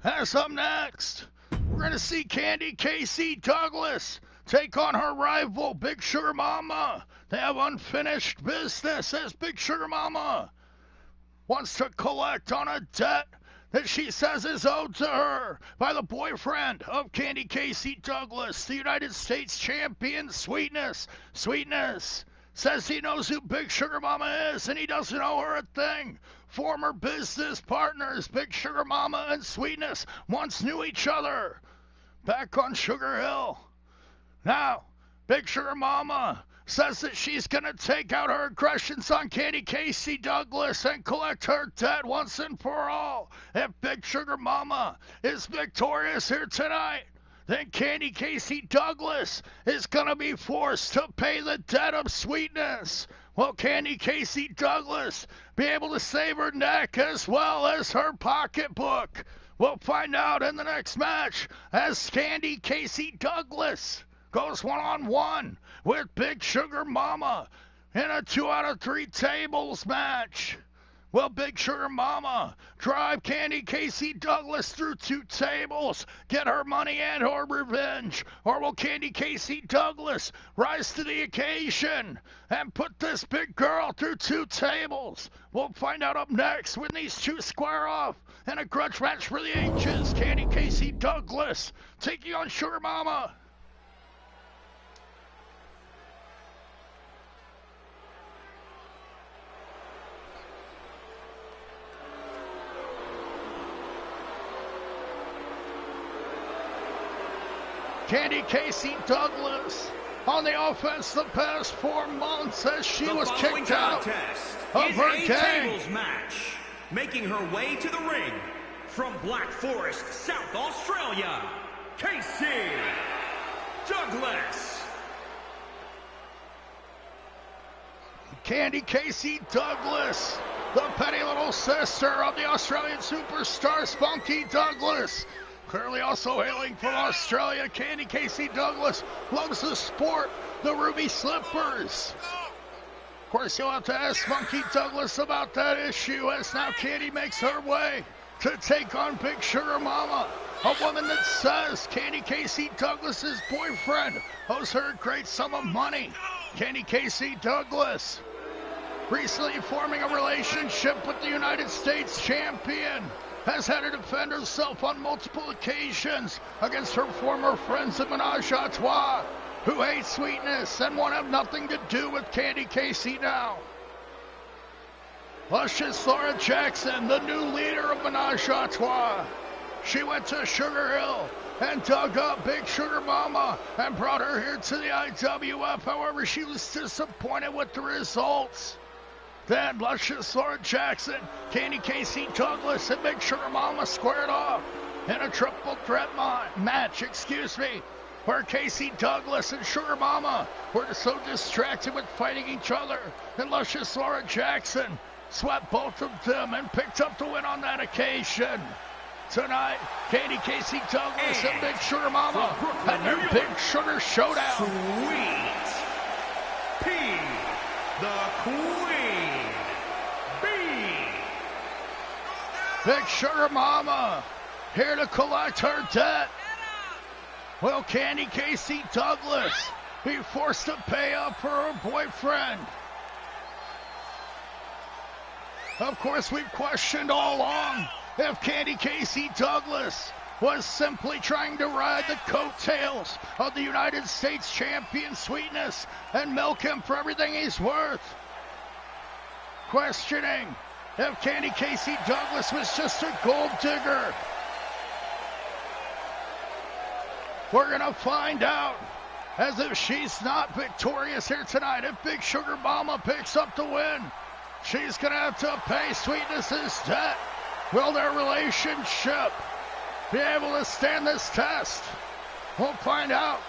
As up next, we're going to see Candy Casey Douglas take on her rival, Big Sugar Mama. They have unfinished business as Big Sugar Mama wants to collect on a debt that she says is owed to her by the boyfriend of Candy Casey Douglas, the United States champion, Sweetness. Sweetness says he knows who Big Sugar Mama is, and he doesn't owe her a thing. Former business partners, Big Sugar Mama and Sweetness, once knew each other back on Sugar Hill. Now, Big Sugar Mama says that she's going to take out her aggressions on Candy Casey Douglas and collect her debt once and for all. If Big Sugar Mama is victorious here tonight, then Candy Casey Douglas is going to be forced to pay the debt of Sweetness. Will Candy Casey Douglas be able to save her neck as well as her pocketbook? We'll find out in the next match as Candy Casey Douglas goes one-on-one with Big Sugar Mama in a 2-out-of-3 tables match. Will Big Sugar Mama drive Candy Casey Douglas through 2 tables, get her money and her revenge? Or will Candy Casey Douglas rise to the occasion and put this big girl through 2 tables? We'll find out up next when these two square off in a grudge match for the ages. Candy Casey Douglas taking on Sugar Mama. Candy Casey Douglas on the offense the past 4 months as she was kicked out of her gang. Tables match, making her way to the ring from Black Forest, South Australia, Casey Douglas. Candy Casey Douglas, the petty little sister of the Australian superstar Spunky Douglas. Clearly also hailing from Australia, Candy Casey Douglas loves the sport, the ruby slippers. Of course, you'll have to ask Spunky Douglas about that issue as now Candy makes her way to take on Big Sugar Mama, a woman that says Candy Casey Douglas's boyfriend owes her a great sum of money. Candy Casey Douglas recently forming a relationship with the United States champion, has had to defend herself on multiple occasions against her former friends at Menage a Trois, who hate Sweetness and want to have nothing to do with Candy Casey now. Luscious Laura Jackson, the new leader of Menage a Trois. She went to Sugar Hill and dug up Big Sugar Mama and brought her here to the IWF. However, she was disappointed with the results. Then Luscious Laura Jackson, Candy Casey Douglas, and Big Sugar Mama squared off in a triple threat match, where Casey Douglas and Sugar Mama were so distracted with fighting each other that Luscious Laura Jackson swept both of them and picked up the win on that occasion. Tonight, Candy Casey Douglas and Big Sugar Mama had their Big Sugar Showdown. Sweet P, the Queen B. Big Sugar Mama here to collect her debt. Will Candy Casey Douglas be forced to pay up for her boyfriend? Of course, we've questioned all along if Candy Casey Douglas was simply trying to ride the coattails of the United States champion Sweetness and milk him for everything he's worth. Questioning if Candy Casey Douglas was just a gold digger. We're gonna find out as if she's not victorious here tonight. If Big Sugar Mama picks up the win, she's gonna have to pay Sweetness's debt Will their relationship be able to stand this test? We'll find out.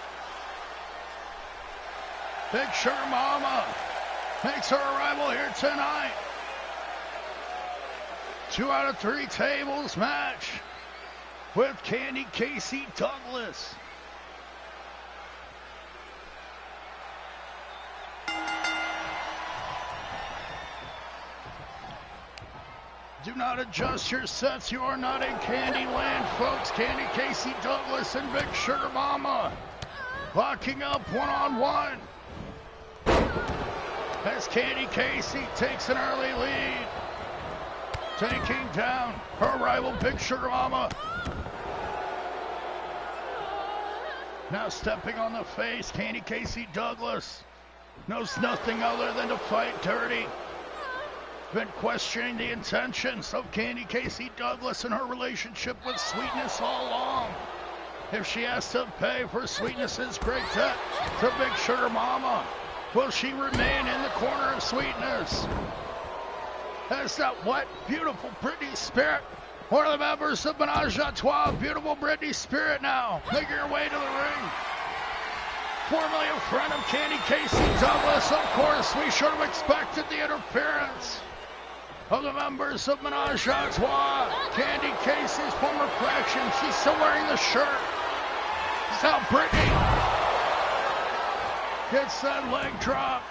Big Sugar Mama makes her arrival here tonight. 2 out of 3 tables match with Candy Casey Douglas. Do not adjust your sets. You are not in Candyland, folks. Candy Casey Douglas and Big Sugar Mama locking up one-on-one. As Candy Casey takes an early lead, taking down her rival Big Sugar Mama. Now stepping on the face, Candy Casey Douglas knows nothing other than to fight dirty. Been questioning the intentions of Candy Casey Douglas and her relationship with Sweetness all along. If she has to pay for Sweetness's great debt to Big Sugar Mama, will she remain in the corner of Sweetness? As that wet, beautiful Britney Spirit, one of the members of Menage a Trois, beautiful Britney Spirit now, making her way to the ring. Formerly a friend of Candy Casey Douglas, of course, we should have expected the interference of the members of Menage a Trois. Candy Casey's former fraction, she's still wearing the shirt. Now Britney gets that leg drop.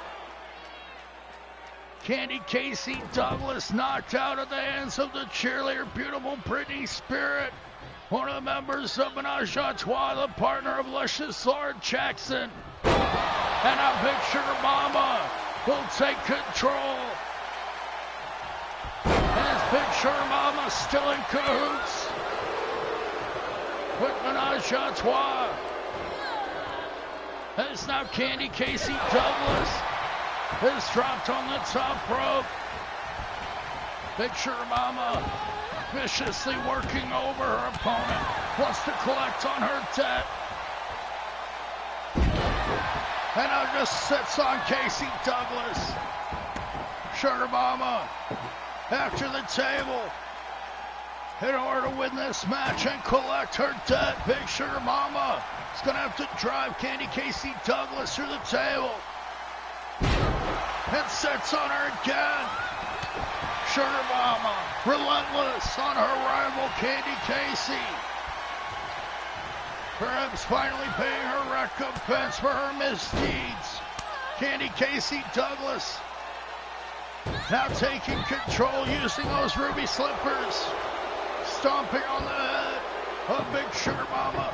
Candy Casey Douglas knocked out at the hands of the cheerleader, beautiful Britney Spirit, one of the members of Menage a Trois, the partner of Luscious Lord Jackson. And now Big Sugar Mama will take control. As Big Sugar Mama still in cahoots with Menage a Trois. As now Candy Casey Douglas is dropped on the top rope. Big Sugar Mama viciously working over her opponent. Wants to collect on her debt. And now just sits on Casey Douglas. Sugar Mama after the table. In order to win this match and collect her debt, Big Sugar Mama is going to have to drive Candy Casey Douglas through the table. And sets on her again. Sugar Mama, relentless on her rival Candy Casey. Perhaps finally paying her recompense for her misdeeds. Candy Casey Douglas now taking control, using those ruby slippers. Stomping on the head of Big Sugar Mama.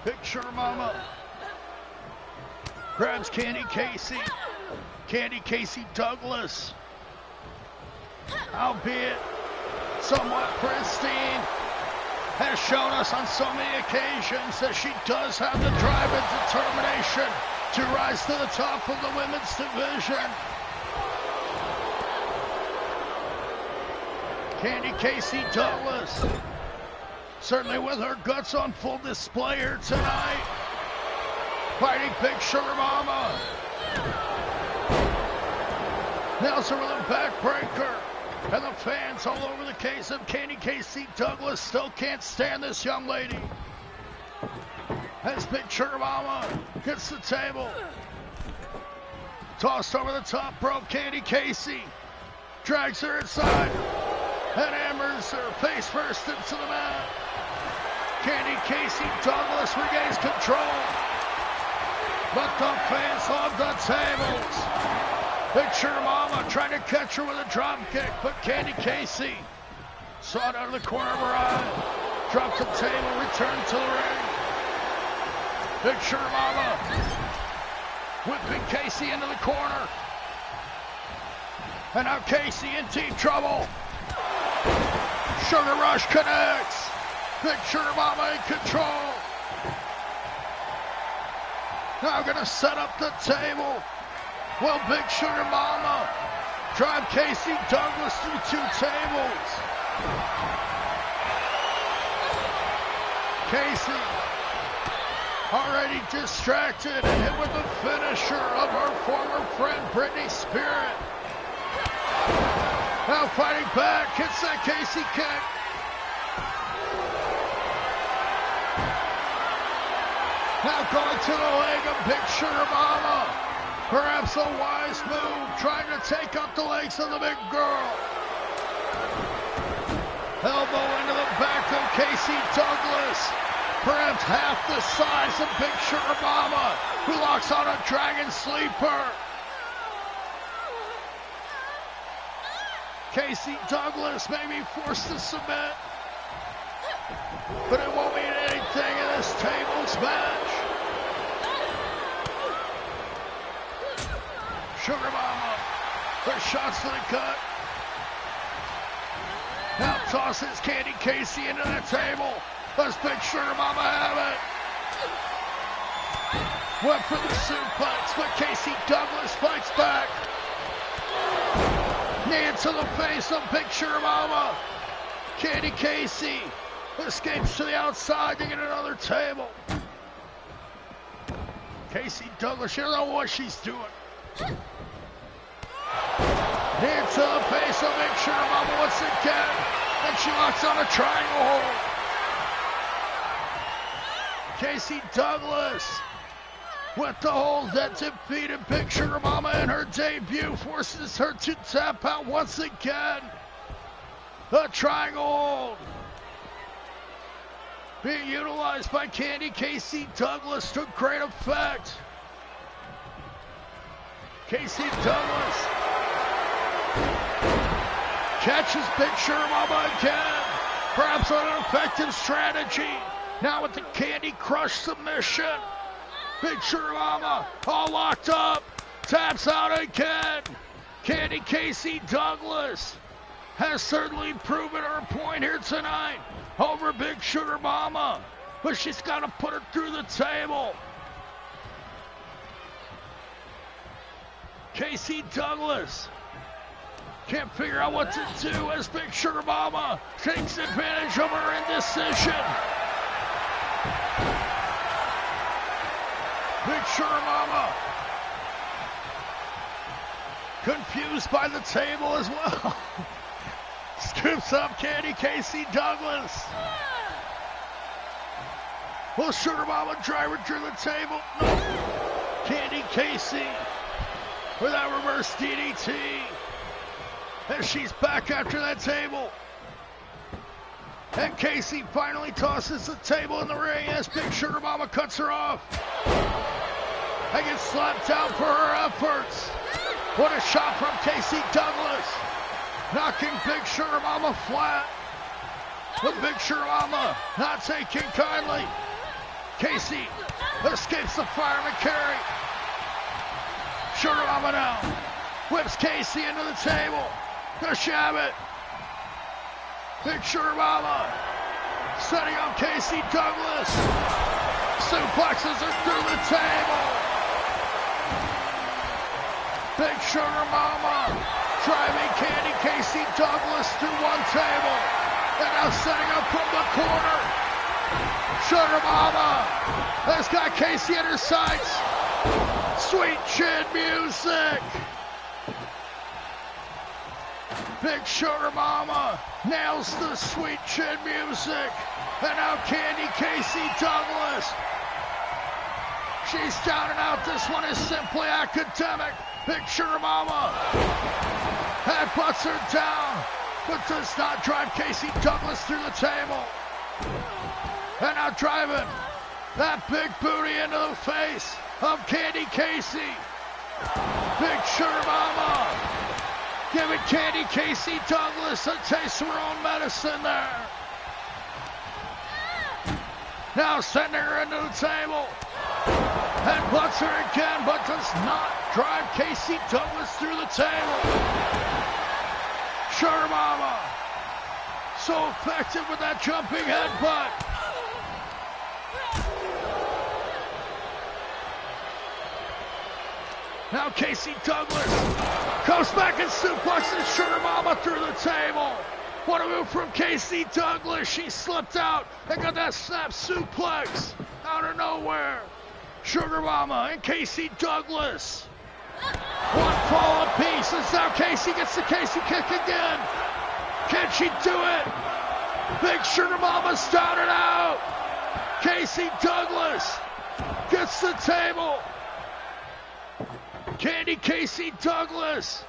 Big Sugar Mama grabs Candy Casey. Candy Casey Douglas, albeit somewhat pristine, has shown us on so many occasions that she does have the drive and determination to rise to the top of the women's division. Candy Casey Douglas, certainly with her guts on full display here tonight, fighting Big Sugar Mama. Nails her with a backbreaker, and the fans all over the case of Candy Casey Douglas still can't stand this young lady. As Big Sugar Mama gets the table, tossed over the top rope, Candy Casey drags her inside and hammers her face first into the mat. Candy Casey Douglas regains control, but the fans love the tables. Big Sugar Mama trying to catch her with a drop kick, but Candy Casey saw it out of the corner of her eye. Dropped the table, returned to the ring. Big Sugar Mama whipping Casey into the corner. And now Casey in deep trouble. Sugar Rush connects. Big Sugar Mama in control. Now gonna set up the table. Will Big Sugar Mama drive Casey Douglas through 2 tables? Casey already distracted and hit with the finisher of her former friend Britney Spirit. back, hits that Casey kick. Now going to the leg of Big Sugar Mama. Perhaps a wise move, trying to take up the legs of the big girl. Elbow into the back of Casey Douglas. Perhaps half the size of Big Sugar Mama, who locks on a dragon sleeper. Casey Douglas may be forced to submit, but it won't mean anything in this tables match. Sugar Mama, with shots to the gut. Now tosses Candy Casey into the table. Let's Big Sugar Mama have it. Went for the suplex, but Casey Douglas fights back. Knee into the face of Big Sugar Mama. Candy Casey escapes to the outside to get another table. Casey Douglas, she doesn't know what she's doing. Knee into the face of Big Sugar Mama once again. And she locks on a triangle hold. Casey Douglas with the hold that defeated Big Sugar Mama in her debut forces her to tap out once again. A triangle hold being utilized by Candy Casey Douglas to great effect. Casey Douglas catches Big Sugar Mama again. Perhaps an effective strategy. Now with the Candy Crush submission. Big Sugar Mama all locked up. Taps out again. Candy Casey Douglas has certainly proven her point here tonight over Big Sugar Mama. But she's got to put her through the table. Casey Douglas can't figure out what to do as Big Sugar Mama takes advantage of her indecision. Big Sugar Mama confused by the table as well. Scoops up Candy Casey Douglas. Will Sugar Mama drive her through the table? No. Candy Casey with that reverse DDT. And she's back after that table. And Casey finally tosses the table in the ring as Big Sugar Mama cuts her off. And gets slapped down for her efforts. What a shot from Casey Douglas. Knocking Big Sugar Mama flat. But Big Sugar Mama not taking kindly. Casey escapes the fireman carry. Sugar Mama now whips Casey into the table. Does she have it? Big Sugar Mama setting up Casey Douglas. Suplexes her through the table. Big Sugar Mama driving Candy Casey Douglas through one table. And now setting up from the corner. Sugar Mama has got Casey at her sights. Sweet chin music. Big Sugar Mama nails the sweet chin music. And now Candy Casey Douglas. She's down and out. This one is simply academic. Big Sugar Mama headbutts her down, but does not drive Casey Douglas through the table. And now driving that big booty into the face of Candy Casey. Big Sugar Mama giving Candy Casey Douglas a taste of her own medicine there. Now sending her into the table. Headbutts her again, but does not drive Casey Douglas through the table. Sugar Mama, so effective with that jumping headbutt. Now Casey Douglas goes back and suplexes Sugar Mama through the table. What a move from Casey Douglas. She slipped out and got that snap suplex out of nowhere. Sugar Mama and Casey Douglas. One fall apiece as now Casey gets the Casey kick again. Can she do it? Big Sugar Mama's down and out. Casey Douglas gets the table. Candy Casey Douglas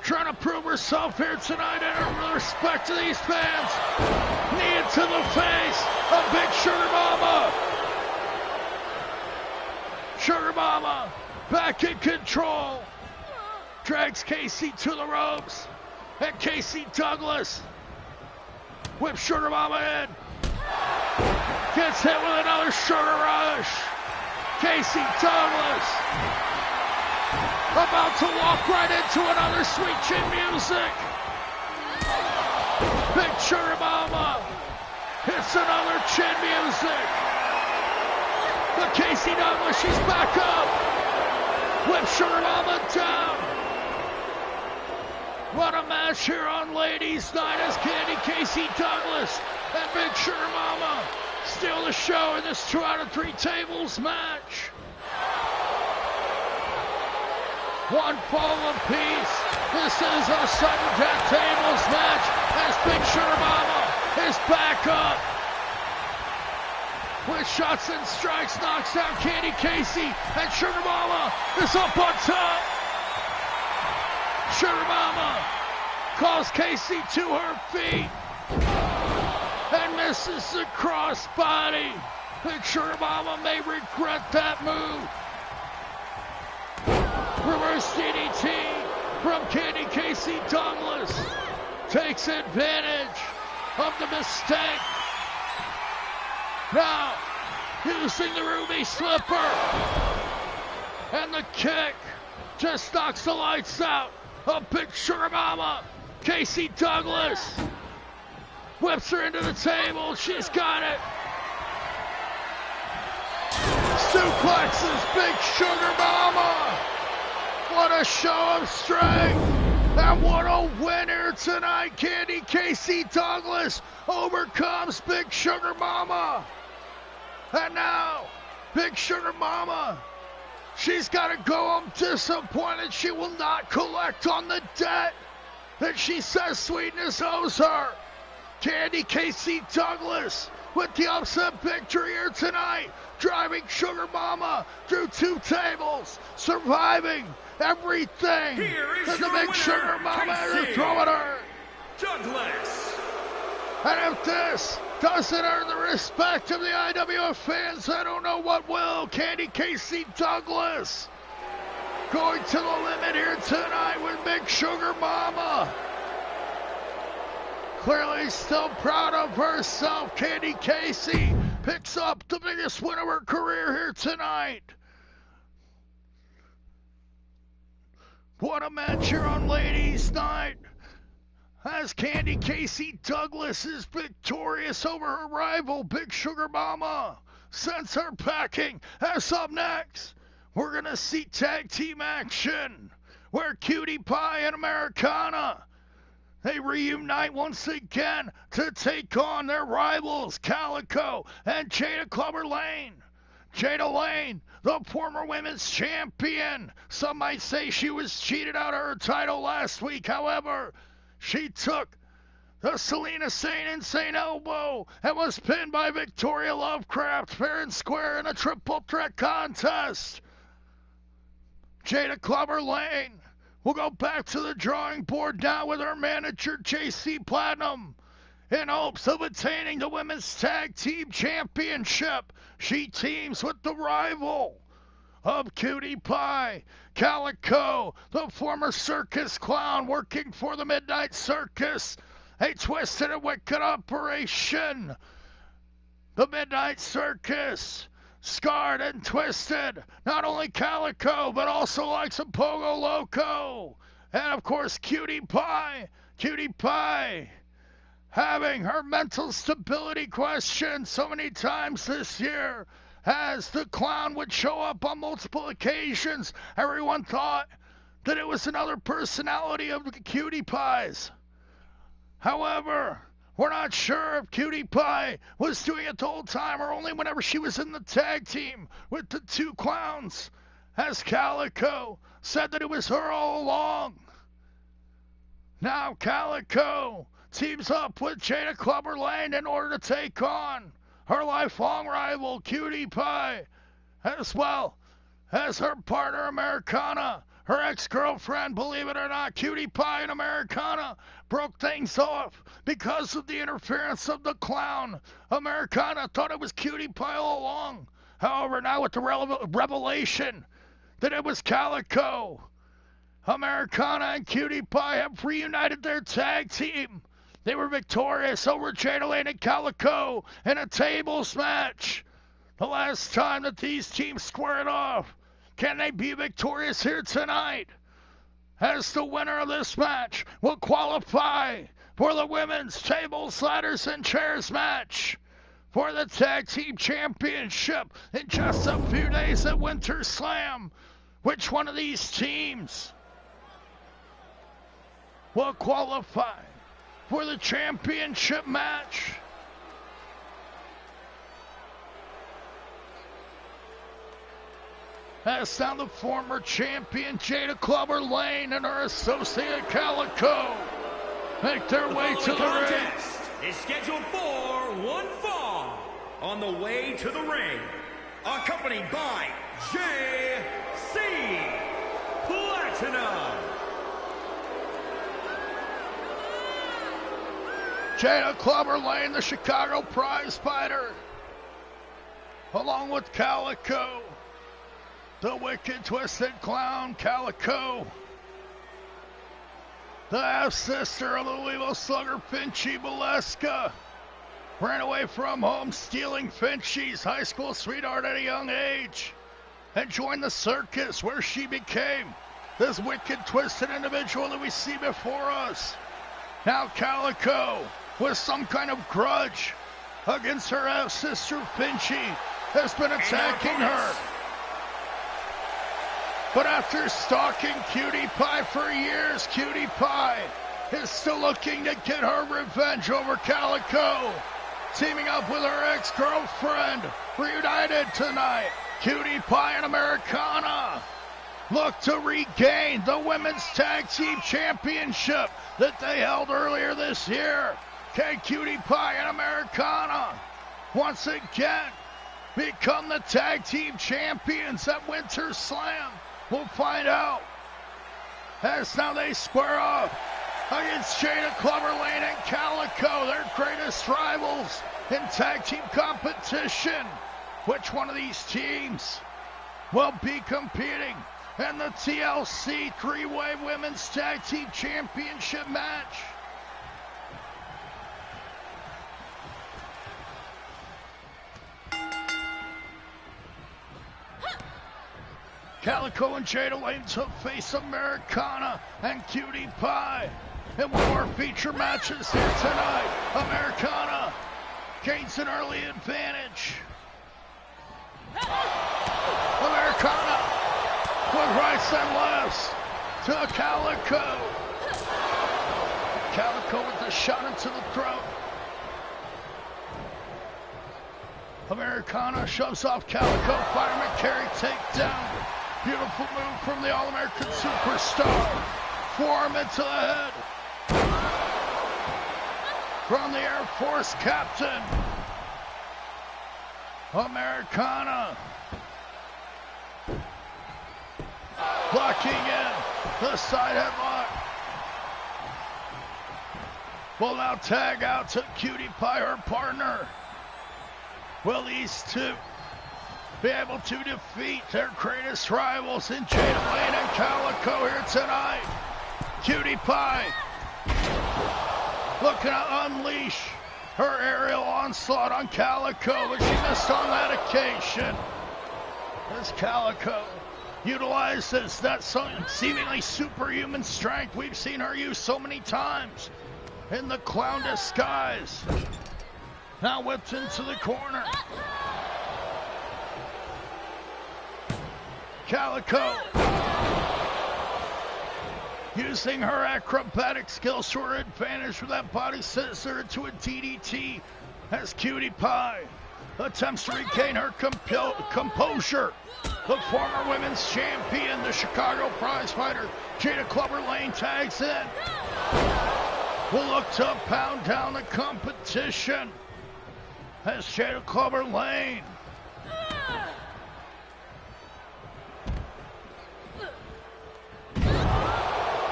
trying to prove herself here tonight and earn respect to these fans. Knee to the face of Big Sugar Mama. Sugar Mama back in control. Drags Casey to the ropes. And Casey Douglas whips Sugar Mama in. Gets hit with another Sugar Rush. Casey Douglas about to walk right into another sweet chin music. Big Sugar Mama hits another chin music. But Casey Douglas, she's back up. Whips Sugar Mama down. What a match here on Ladies Night as Candy Casey Douglas and Big Sugar Mama steal the show in this 2 out of 3 tables match. One fall apiece. This is a sudden death tables match as Big Sugar Mama is back up. With shots and strikes, knocks down Candy Casey, and Sugar Mama is up on top. Sugar Mama calls Casey to her feet and misses the crossbody. Big Sugar Mama may regret that move. Reverse DDT from Candy Casey Douglas takes advantage of the mistake. Now, using the Ruby Slipper and the kick just knocks the lights out of Big Sugar Mama. Casey Douglas whips her into the table. She's got it. Suplexes Big Sugar Mama. What a show of strength. And what a winner tonight. Candy Casey Douglas overcomes Big Sugar Mama. And now, Big Sugar Mama, she's got to go. I'm disappointed she will not collect on the debt that she says Sweetness owes her. Candy Casey Douglas with the upset victory here tonight, driving Sugar Mama through 2 tables, surviving everything that the Big Sugar Mama is throwing her. Douglas. And if this doesn't earn the respect of the IWF fans, I don't know what will. Candy Casey Douglas going to the limit here tonight with Big Sugar Mama. Clearly still proud of herself. Candy Casey picks up the biggest win of her career here tonight. What a match here on Ladies Night as Candy Casey Douglas is victorious over her rival Big Sugar Mama. Sends her packing. As up next, we're going to see tag team action where Cutie Pie and Americana, they reunite once again to take on their rivals Calico and Jada Clubber Lane. Jada Lane, the former women's champion. Some might say she was cheated out of her title last week. However, she took the Selena Saint Insane Elbow and was pinned by Victoria Lovecraft fair and square in a triple threat contest. Jada Clubber Lane will go back to the drawing board now with her manager JC Platinum in hopes of attaining the Women's Tag Team Championship. She teams with the rival of Cutie Pie, Calico, the former circus clown working for the Midnight Circus, a twisted and wicked operation. The Midnight Circus, scarred and twisted, not only Calico, but also like some Pogo Loco. And of course, Cutie Pie having her mental stability questioned so many times this year, as the clown would show up on multiple occasions. Everyone thought that it was another personality of the Cutie Pies. However, we're not sure if Cutie Pie was doing it the whole time or only whenever she was in the tag team with the 2 clowns, as Calico said that it was her all along. Now Calico teams up with Jada Clubber Lane in order to take on her lifelong rival Cutie Pie, as well as her partner Americana. Her ex-girlfriend, believe it or not, Cutie Pie and Americana broke things off because of the interference of the clown. Americana thought it was Cutie Pie all along. However, now with the revelation that it was Calico, Americana and Cutie Pie have reunited their tag team. They were victorious over Jada Lane and Calico in a tables match. The last time that these teams squared off. Can they be victorious here tonight? As the winner of this match will qualify for the women's tables, ladders, and chairs match for the Tag Team Championship in just a few days at Winter Slam. Which one of these teams will qualify for the championship match? As now the former champion Jada Clubber Lane and her associate Calico make their way to the ring. Is scheduled for one fall. On the way to the ring, accompanied by J.C. Platinum. Jada Clubber Lane, the Chicago prize fighter, along with Calico, the wicked twisted clown Calico, the half-sister of the Louisville Slugger Finchie Valeska, ran away from home stealing Finchie's high school sweetheart at a young age, and joined the circus where she became this wicked twisted individual that we see before us. Now Calico, with some kind of grudge against her half-sister Finchie, has been attacking her. But after stalking Cutie Pie for years, Cutie Pie is still looking to get her revenge over Calico. Teaming up with her ex-girlfriend, reunited tonight, Cutie Pie and Americana look to regain the Women's Tag Team Championship that they held earlier this year. Can Cutie Pie and Americana once again become the Tag Team Champions at Winter Slam? We'll find out as now they square off against Jada Clubber Lane and Calico, their greatest rivals in tag team competition. Which one of these teams will be competing in the TLC 3-Way Women's Tag Team Championship match? Calico and Jada Lane to face Americana and Cutie Pie in one more feature matches here tonight. Americana gains an early advantage. Americana with rights and lefts to Calico. Calico with the shot into the throat. Americana shoves off Calico. Fireman carry takedown. Beautiful move from the All-American Superstar. Forearm into the head from the Air Force captain. Americana blocking in the side headlock. Will now tag out to Cutie Pie, her partner. Will these two be able to defeat their greatest rivals in Jada Lane and Calico here tonight? Cutie Pie looking to unleash her aerial onslaught on Calico, but she missed on that occasion. As Calico utilizes that seemingly superhuman strength we've seen her use so many times in the clown disguise. Now whipped into the corner. Calico using her acrobatic skills to her advantage with that body scissor into a DDT as Cutie Pie attempts to regain her composure. The former women's champion, the Chicago prize fighter, Jada Clubber Lane, tags in. Will look to pound down the competition as Jada Clubber Lane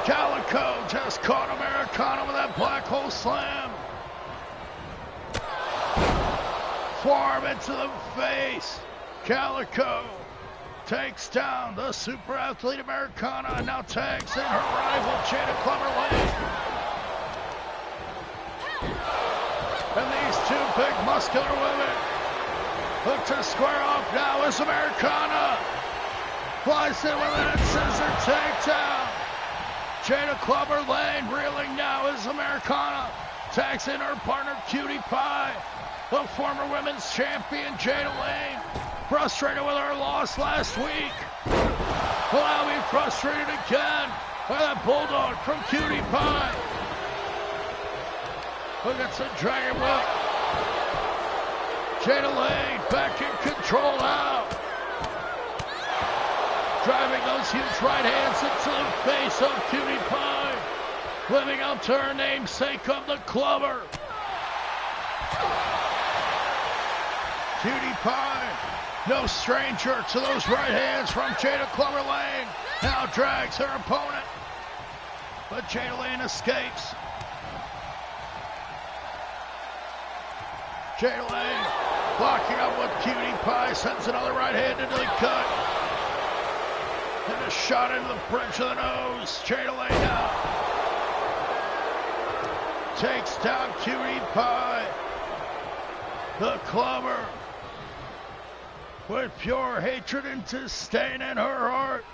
Calico just caught Americana with that black hole slam. Forearm into the face. Calico takes down the super athlete Americana and now tags in her rival Jada Clubber Lane. And these two big muscular women look to square off now as Americana flies in with that scissor takedown. Jada Clubber Lane reeling now as Americana tags in her partner Cutie Pie. The former women's champion Jada Lane, frustrated with her loss last week, will now be frustrated again by that bulldog from Cutie Pie. Look at some dragon whip. Jada Lane back in control now. Driving those huge right hands into the face of Cutie Pie. Living up to her namesake of the Clubber. Cutie Pie, no stranger to those right hands from Jada Clubber Lane. Now drags her opponent. But Jada Lane escapes. Jada Lane blocking up with Cutie Pie, sends another right hand into the cut. And a shot into the bridge of the nose. Jada Lane now takes down Cutie Pie. The Clubber, with pure hatred and disdain in her heart,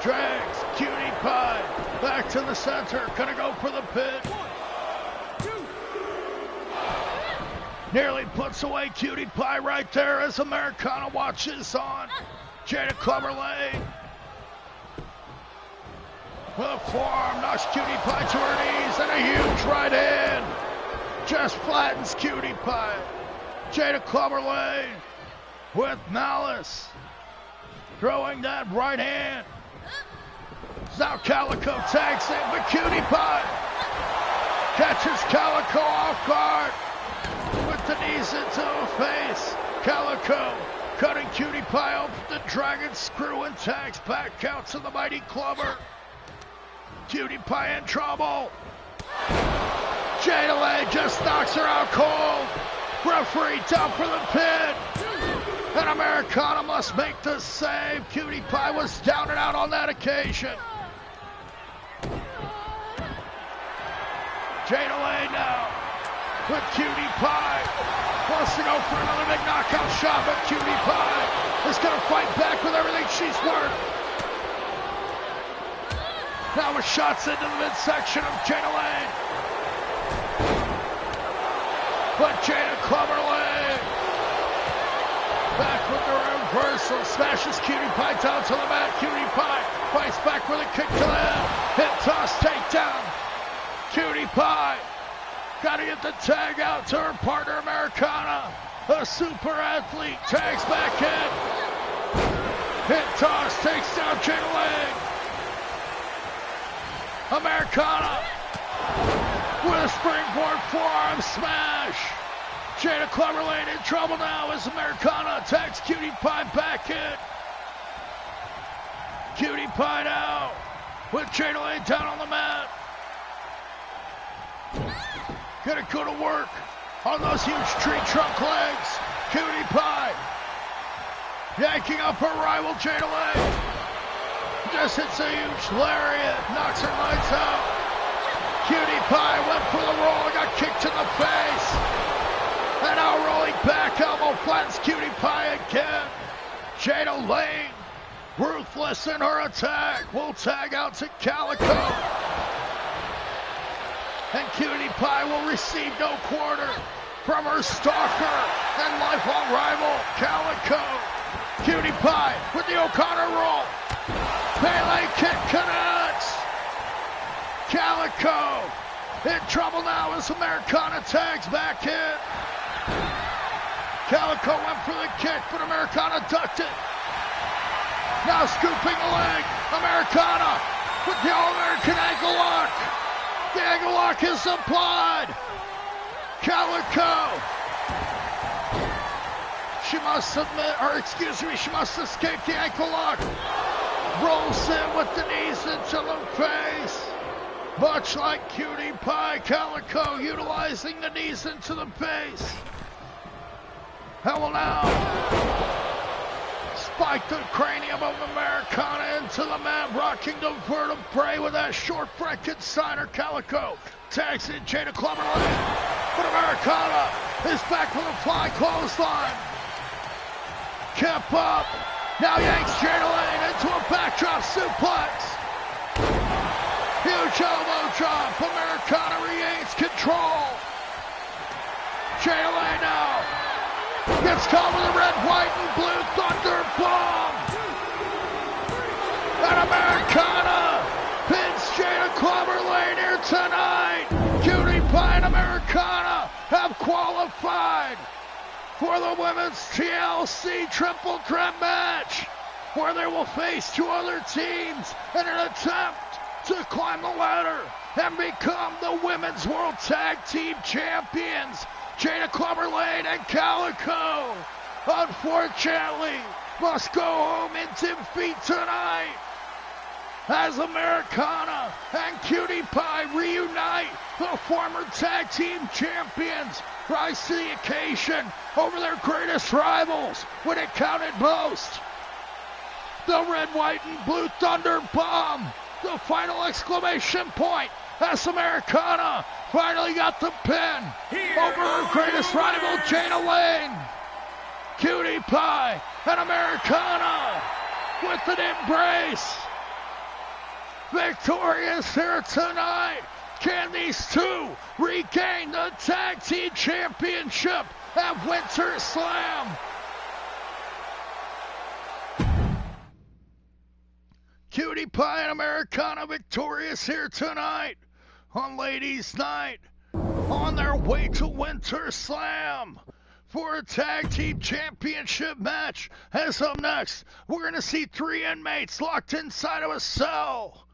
drags Cutie Pie back to the center. Gonna go for the pin. Nearly puts away Cutie Pie right there as Americana watches on. Jada Clubber Lane with a forearm knocks Cutie Pie to her knees and a huge right hand just flattens Cutie Pie. Jada Clubber Lane with malice throwing that right hand. Now Calico tags in, but Cutie Pie catches Calico off guard with the knees into the face. Calico cutting Cutie Pie off the dragon screw and tags back out to the mighty Clubber. Cutie Pie in trouble. Jada Lane just knocks her out cold. Referee down for the pin. And Americana must make the save. Cutie Pie was down and out on that occasion. Jada Lane now with Cutie Pie. Wants to go for another big knockout shot, but Cutie Pie is going to fight back with everything she's worth. Now with shots into the midsection of Jada Lane. But Jada Clubber Lane back with the reversal, smashes Cutie Pie down to the mat. Cutie Pie fights back with a kick to the head. Hip toss, takedown. Cutie Pie got to get the tag out to her partner Americana. The super athlete tags back in. Hip toss, takes down Jada Lane. Americana with a springboard forearm smash. Jada Clubber Lane in trouble now as Americana attacks Cutie Pie back in. Cutie Pie now with Jada Lane down on the mat. Gonna go to work on those huge tree trunk legs. Cutie Pie yanking up her rival Jada Lane. Just hits a huge lariat, knocks her lights out. Cutie Pie went for the roll and got kicked in the face. And now rolling back elbow flattens Cutie Pie again. Jada Lane, ruthless in her attack, will tag out to Calico. And Cutie Pie will receive no quarter from her stalker and lifelong rival, Calico. Cutie Pie with the O'Connor roll. Pele kick connects. Calico in trouble now as Americana tags back in. Calico went for the kick, but Americana ducked it. Now scooping the leg. Americana with the All-American ankle lock. The ankle lock is applied. Calico. She must submit, or excuse me, she must escape the ankle lock. Rolls in with the knees into the face. Much like Cutie Pie, Calico utilizing the knees into the face. And will now spike the cranium of Americana into the mat, rocking the vertebrae with that short Frankensteiner. Calico tags in Jada Clubberlane, but Americana is back with a flying clothesline. Kept up, now yanks Jada Lane into a backdrop suplex. Huge elbow drop, Americana regains control. Jada Lane now gets caught with a red, white, and blue thunder bomb. And Americana pins Jada Clubberlane here tonight. Cutie Pie and Americana have qualified for the women's TLC triple threat match, where they will face two other teams in an attempt to climb the ladder and become the Women's World Tag Team Champions. Jada Clubberlane and Calico, unfortunately, must go home in defeat tonight as Americana and Cutie Pie reunite. The former tag team champions rise to the occasion over their greatest rivals when it counted most. The red, white, and blue thunder bomb, the final exclamation point, as Americana finally got the pin over her greatest rival, Jada Lane. Cutie Pie and Americana with an embrace. Victorious here tonight. Can these two regain the Tag Team Championship at Winter Slam? Cutie Pie and Americana victorious here tonight on Ladies Night, on their way to Winter Slam for a Tag Team Championship match. As up next, we're going to see three inmates locked inside of a cell.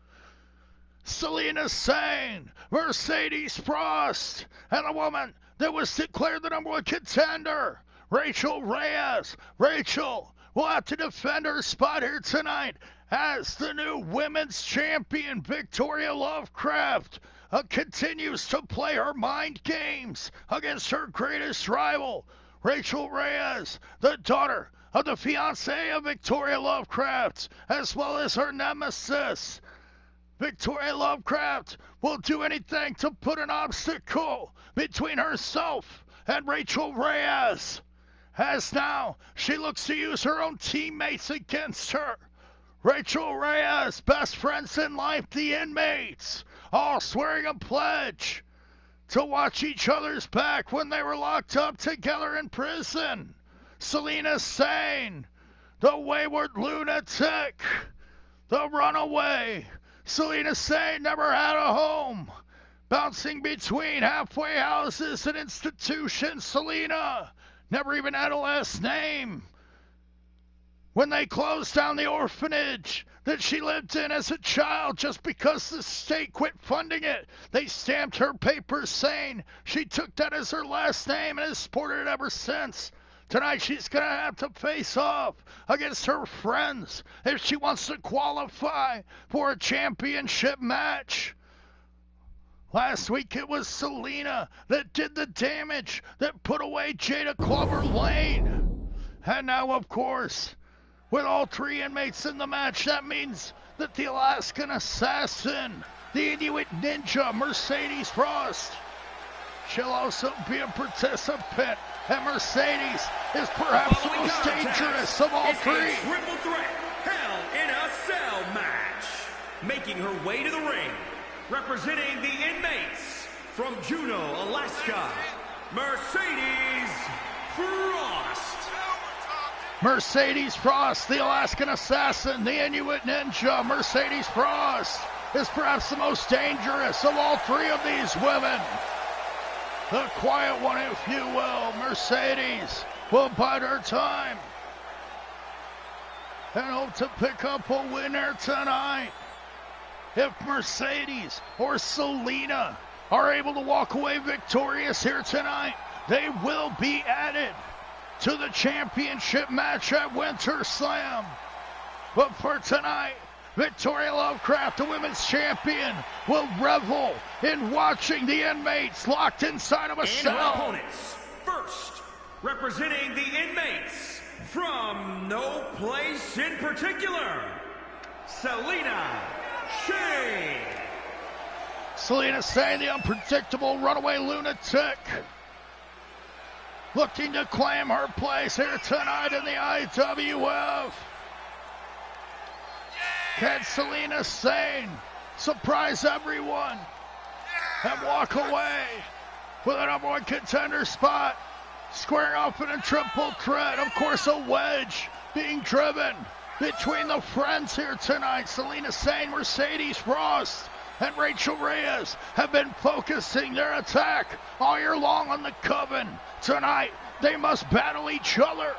Selena Sane, Mercedes Frost, and a woman that was declared the #1 contender, Rachel Reyes. Rachel will have to defend her spot here tonight as the new women's champion. Victoria Lovecraft continues to play her mind games against her greatest rival, Rachel Reyes, the daughter of the fiancé of Victoria Lovecraft, as well as her nemesis. Victoria Lovecraft will do anything to put an obstacle between herself and Rachel Reyes, as now she looks to use her own teammates against her. Rachel Reyes, best friends in life, the inmates, all swearing a pledge to watch each other's back when they were locked up together in prison. Selena Sane, the wayward lunatic, the runaway. Selena Sane never had a home, bouncing between halfway houses and institutions. Selena never even had a last name. When they closed down the orphanage that she lived in as a child, just because the state quit funding it, they stamped her papers saying she took that as her last name and has sported it ever since. Tonight she's going to have to face off against her friends if she wants to qualify for a championship match. Last week it was Selena that did the damage, that put away Jada Clubberlane. And now, of course, with all three inmates in the match, that means that the Alaskan Assassin, the Inuit Ninja, Mercedes Frost, she'll also be a participant. And Mercedes is perhaps the most dangerous of all three. Triple threat Hell in a Cell match. Making her way to the ring, representing the inmates from Juneau, Alaska, Mercedes Frost. Mercedes Frost, the Alaskan Assassin, the Inuit Ninja. Mercedes Frost is perhaps the most dangerous of all three of these women. The quiet one, if you will, Mercedes, will bide her time and hope to pick up a winner tonight. If Mercedes or Selena are able to walk away victorious here tonight, they will be added to the championship match at Winter Slam. But for tonight, Victoria Lovecraft, the women's champion, will revel in watching the inmates locked inside of a cell. And our opponents, first, representing the inmates from no place in particular, Selena Shane. Selena Shane, the unpredictable runaway lunatic, looking to claim her place here tonight in the IWF. Can Selena Shane surprise everyone and walk away with a number one contender spot, squaring off in a triple threat? Of course, a wedge being driven between the friends here tonight. Selena Shane, Mercedes Frost, and Rachel Reyes have been focusing their attack all year long on the Coven. Tonight, they must battle each other.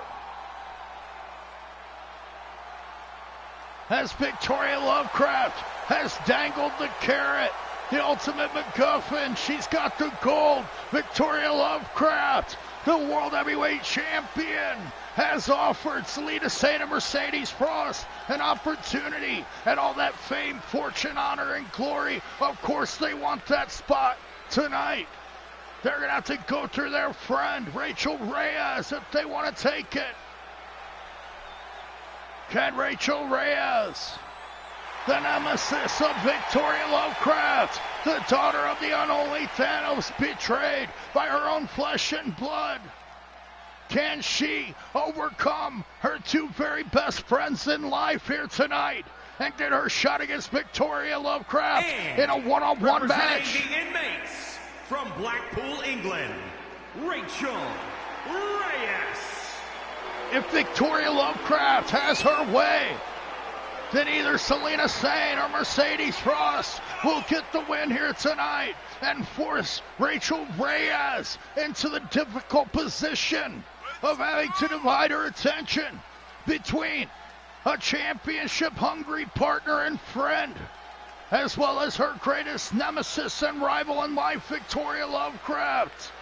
As Victoria Lovecraft has dangled the carrot, the ultimate MacGuffin, she's got the gold. Victoria Lovecraft, the World Heavyweight Champion, has offered Selena Shane and Mercedes Frost an opportunity and all that fame, fortune, honor, and glory. Of course, they want that spot tonight. They're going to have to go through their friend, Rachel Reyes, if they want to take it. Can Rachel Reyes, the nemesis of Victoria Lovecraft, the daughter of the unholy Thanos, betrayed by her own flesh and blood, can she overcome her two very best friends in life here tonight and get her shot against Victoria Lovecraft in a one-on-one match? The inmates from Blackpool, England, Rachel Reyes. If Victoria Lovecraft has her way, then either Selena Shane or Mercedes Frost will get the win here tonight and force Rachel Reyes into the difficult position of having to divide her attention between a championship-hungry partner and friend, as well as her greatest nemesis and rival in life, Victoria Lovecraft.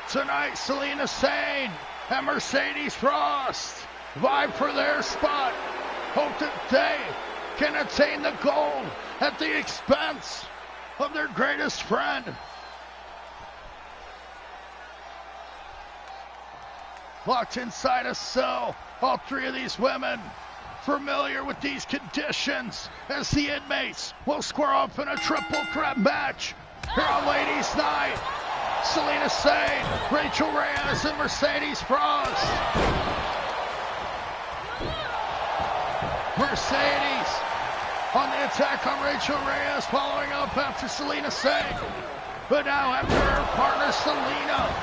Tonight, Selena Shane and Mercedes Frost vie for their spot. Hope that they can attain the gold at the expense of their greatest friend. Locked inside a cell, all three of these women familiar with these conditions as the inmates will square off in a triple threat match here on Ladies Night. Selena Shane, Rachel Reyes, and Mercedes Frost. Mercedes on the attack on Rachel Reyes, following up after Selena Shane. But now after her partner Selena.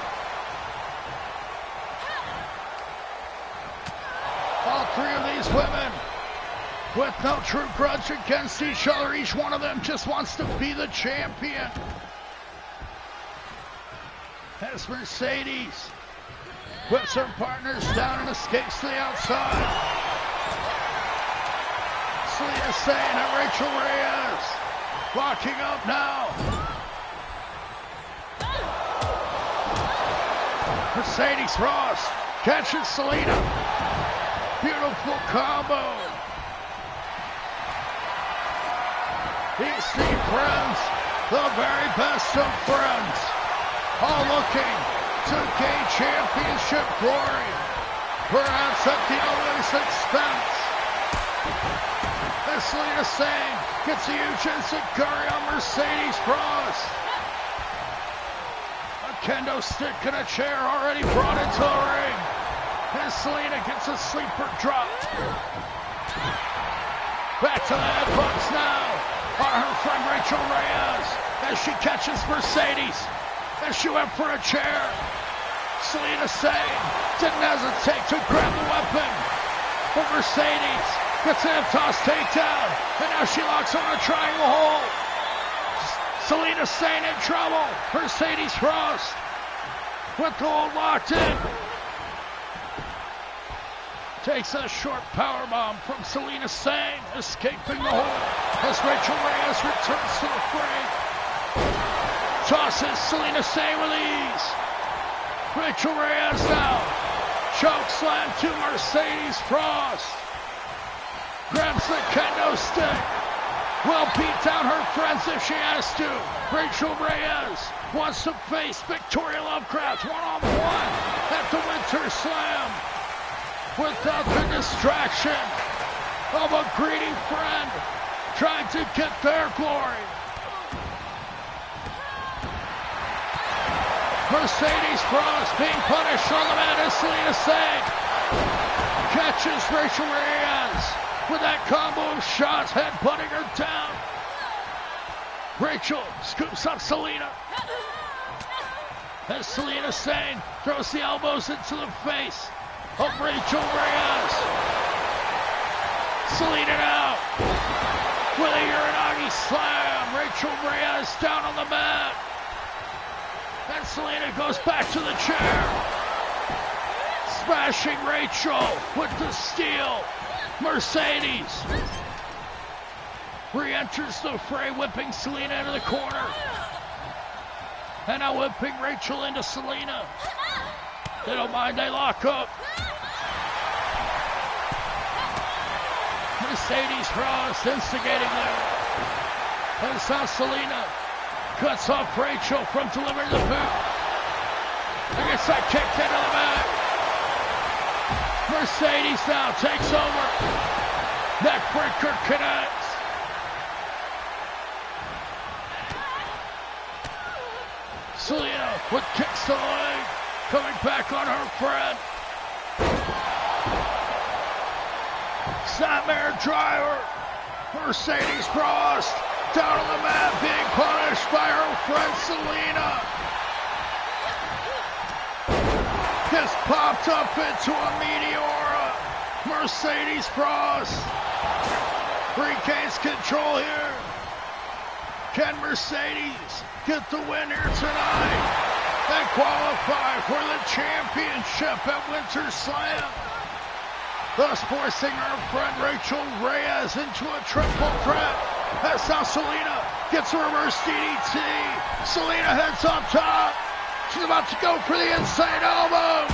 All three of these women with no true grudge against each other. Each one of them just wants to be the champion. As Mercedes whips her partners down and escapes to the outside. Selena Shane and Rachel Reyes locking up now. Mercedes Frost catches Selena. Beautiful combo. These three friends, the very best of friends, all looking to gain championship glory, perhaps at the other's expense. As Selena Shane gets a huge enziguri on Mercedes Frost. A kendo stick and a chair already brought into the ring. As Selena gets a sleeper drop. Back to the headbutts now on her friend Rachel Reyes as she catches Mercedes as she went for a chair. Selena Shane didn't hesitate to grab the weapon, but Mercedes gets a toss takedown, and now she locks on a triangle hold. Selena Shane in trouble. Mercedes Frost with the hold locked in. Takes a short power bomb from Selena Sane, escaping the hold as Rachel Reyes returns to the fray. Tosses Selena Sane with ease. Rachel Reyes now. Choke slam to Mercedes Frost. Grabs the kendo stick. Will beat down her friends if she has to. Rachel Reyes wants to face Victoria Lovecraft one-on-one at the Winter Slam. Without the distraction of a greedy friend trying to get their glory. Mercedes Frost being punished on the mat as Selena Sane catches Rachel Reyes with that combo of shots, headbutting her down. Rachel scoops up Selena as Selena Sane throws the elbows into the face of Rachel Reyes. Selena now with a Uranagi slam. Rachel Reyes down on the mat. And Selena goes back to the chair. Smashing Rachel with the steel. Mercedes re-enters the fray, whipping Selena into the corner. And now whipping Rachel into Selena. They don't mind, they lock up. Mercedes Frost instigating there. And now Selena cuts off Rachel from delivering the boot. And gets that kicked into the back. Mercedes now takes over. Neckbreaker connects. Selena with kicks to the leg. Coming back on her friend. Snapmare driver. Mercedes Frost down on the mat, being punished by her friend Selena. Gets popped up into a Meteora. Mercedes Frost regains control here. Can Mercedes get the win here tonight and qualify for the championship at Winter Slam? Thus forcing her friend Rachel Reyes into a triple threat. As now Selena gets a reverse DDT. Selena heads up top. She's about to go for the insane elbow.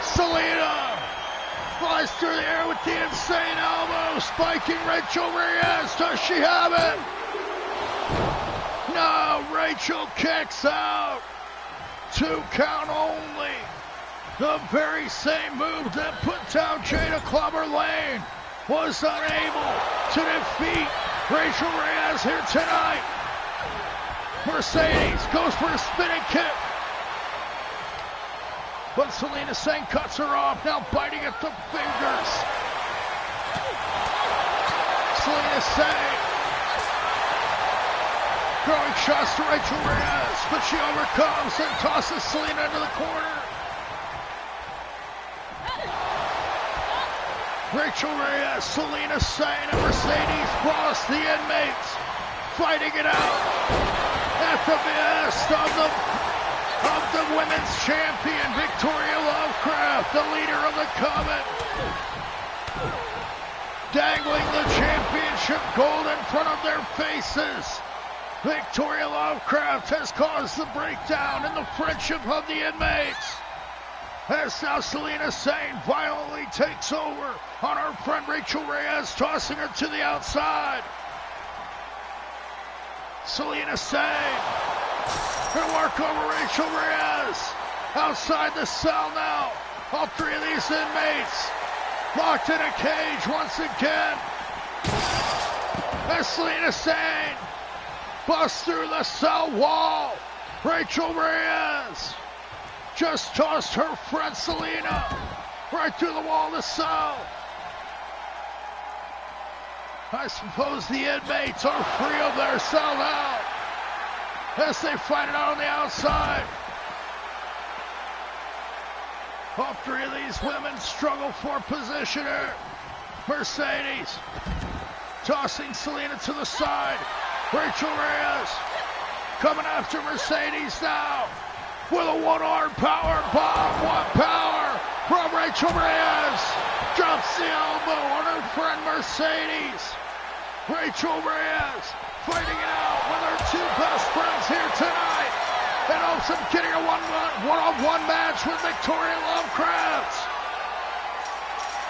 Selena flies through the air with the insane elbow, spiking Rachel Reyes. Does she have it? No, Rachel kicks out. 2 count only. The very same move that put down Jada Clubber Lane was unable to defeat Rachel Reyes here tonight. Mercedes goes for a spinning kick. But Selena Sane cuts her off, now biting at the fingers. Selena Sane throwing shots to Rachel Reyes, but she overcomes and tosses Selena into the corner. Rachel Reyes, Selena Sane, and Mercedes Frost, the inmates, fighting it out at the behest of the women's champion, Victoria Lovecraft, the leader of the Comet. Dangling the championship gold in front of their faces. Victoria Lovecraft has caused the breakdown in the friendship of the inmates. As now Selena Sane violently takes over on her friend Rachel Reyes, tossing her to the outside. Selena Sane can work over Rachel Reyes. Outside the cell now. All 3 of these inmates locked in a cage once again. As Selena Sane busts through the cell wall. Rachel Reyes just tossed her friend Selena right through the wall of the cell. I suppose the inmates are free of their cell now as they fight it out on the outside. All 3 of these women struggle for position here. Mercedes tossing Selena to the side. Rachel Reyes coming after Mercedes now with a 1-arm power bomb. What power from Rachel Reyes. Drops the elbow on her friend Mercedes. Rachel Reyes fighting it out with her two best friends here tonight. And also getting a one-on-one match with Victoria Lovecraft.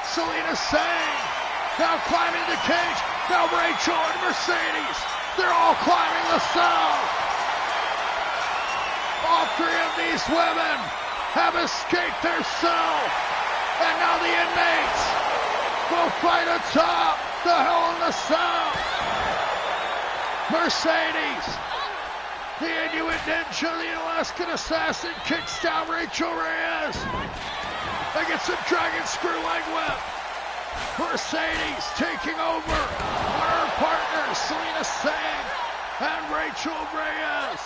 Selena Sane now climbing the cage. Now Rachel and Mercedes, they're all climbing the cell. All three of these women have escaped their cell. And now the inmates will fight atop the Hell in the Cell. Mercedes, the Inuit Ninja, the Alaskan Assassin, kicks down Rachel Reyes against a dragon screw leg whip. Mercedes taking over on her partners, Selena Sane and Rachel Reyes.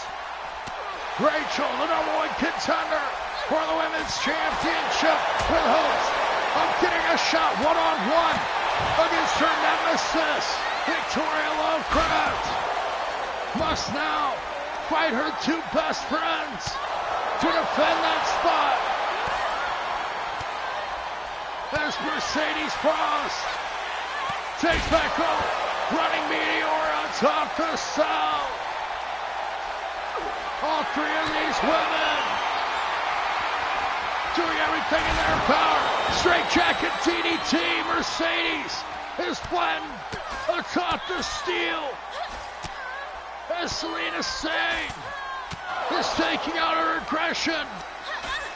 Rachel, the #1 contender for the Women's Championship, with hopes of getting a shot one-on-one against her nemesis, Victoria Lovecraft. Must now fight her two best friends to defend that spot. As Mercedes Frost takes back up, running Meteor on top the cell. All three of these women doing everything in their power. Straight jacket DDT. Mercedes is flattened atop the steel. As Selena Sane is taking out her aggression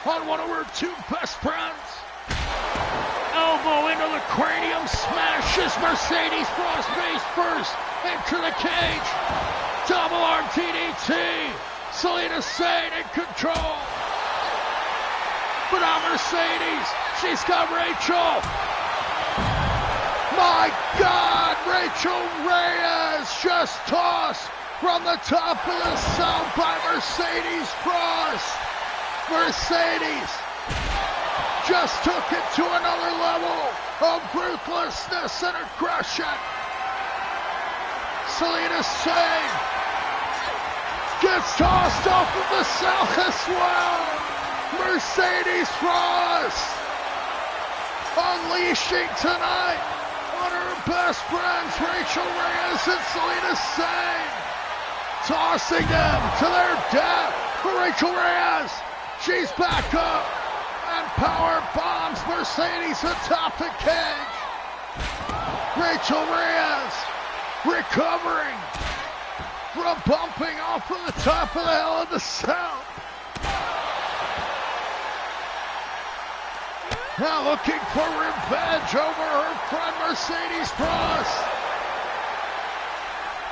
on one of her two best friends. Elbow into the cranium, smashes Mercedes Frost face first into the cage. Double arm DDT. Selena Sane in control. But now Mercedes, she's got Rachel. My God, Rachel Reyes just tossed from the top of the cell by Mercedes Frost. Mercedes just took it to another level of ruthlessness and aggression. Selena Sane gets tossed off of the cell as well. Mercedes Frost unleashing tonight on her best friends, Rachel Reyes and Selena Sane. Tossing them to their death. But Rachel Reyes, she's back up and power bombs Mercedes atop the cage. Rachel Reyes recovering from bumping off of the top of the Hell in the Cell. Now looking for revenge over her friend Mercedes Frost.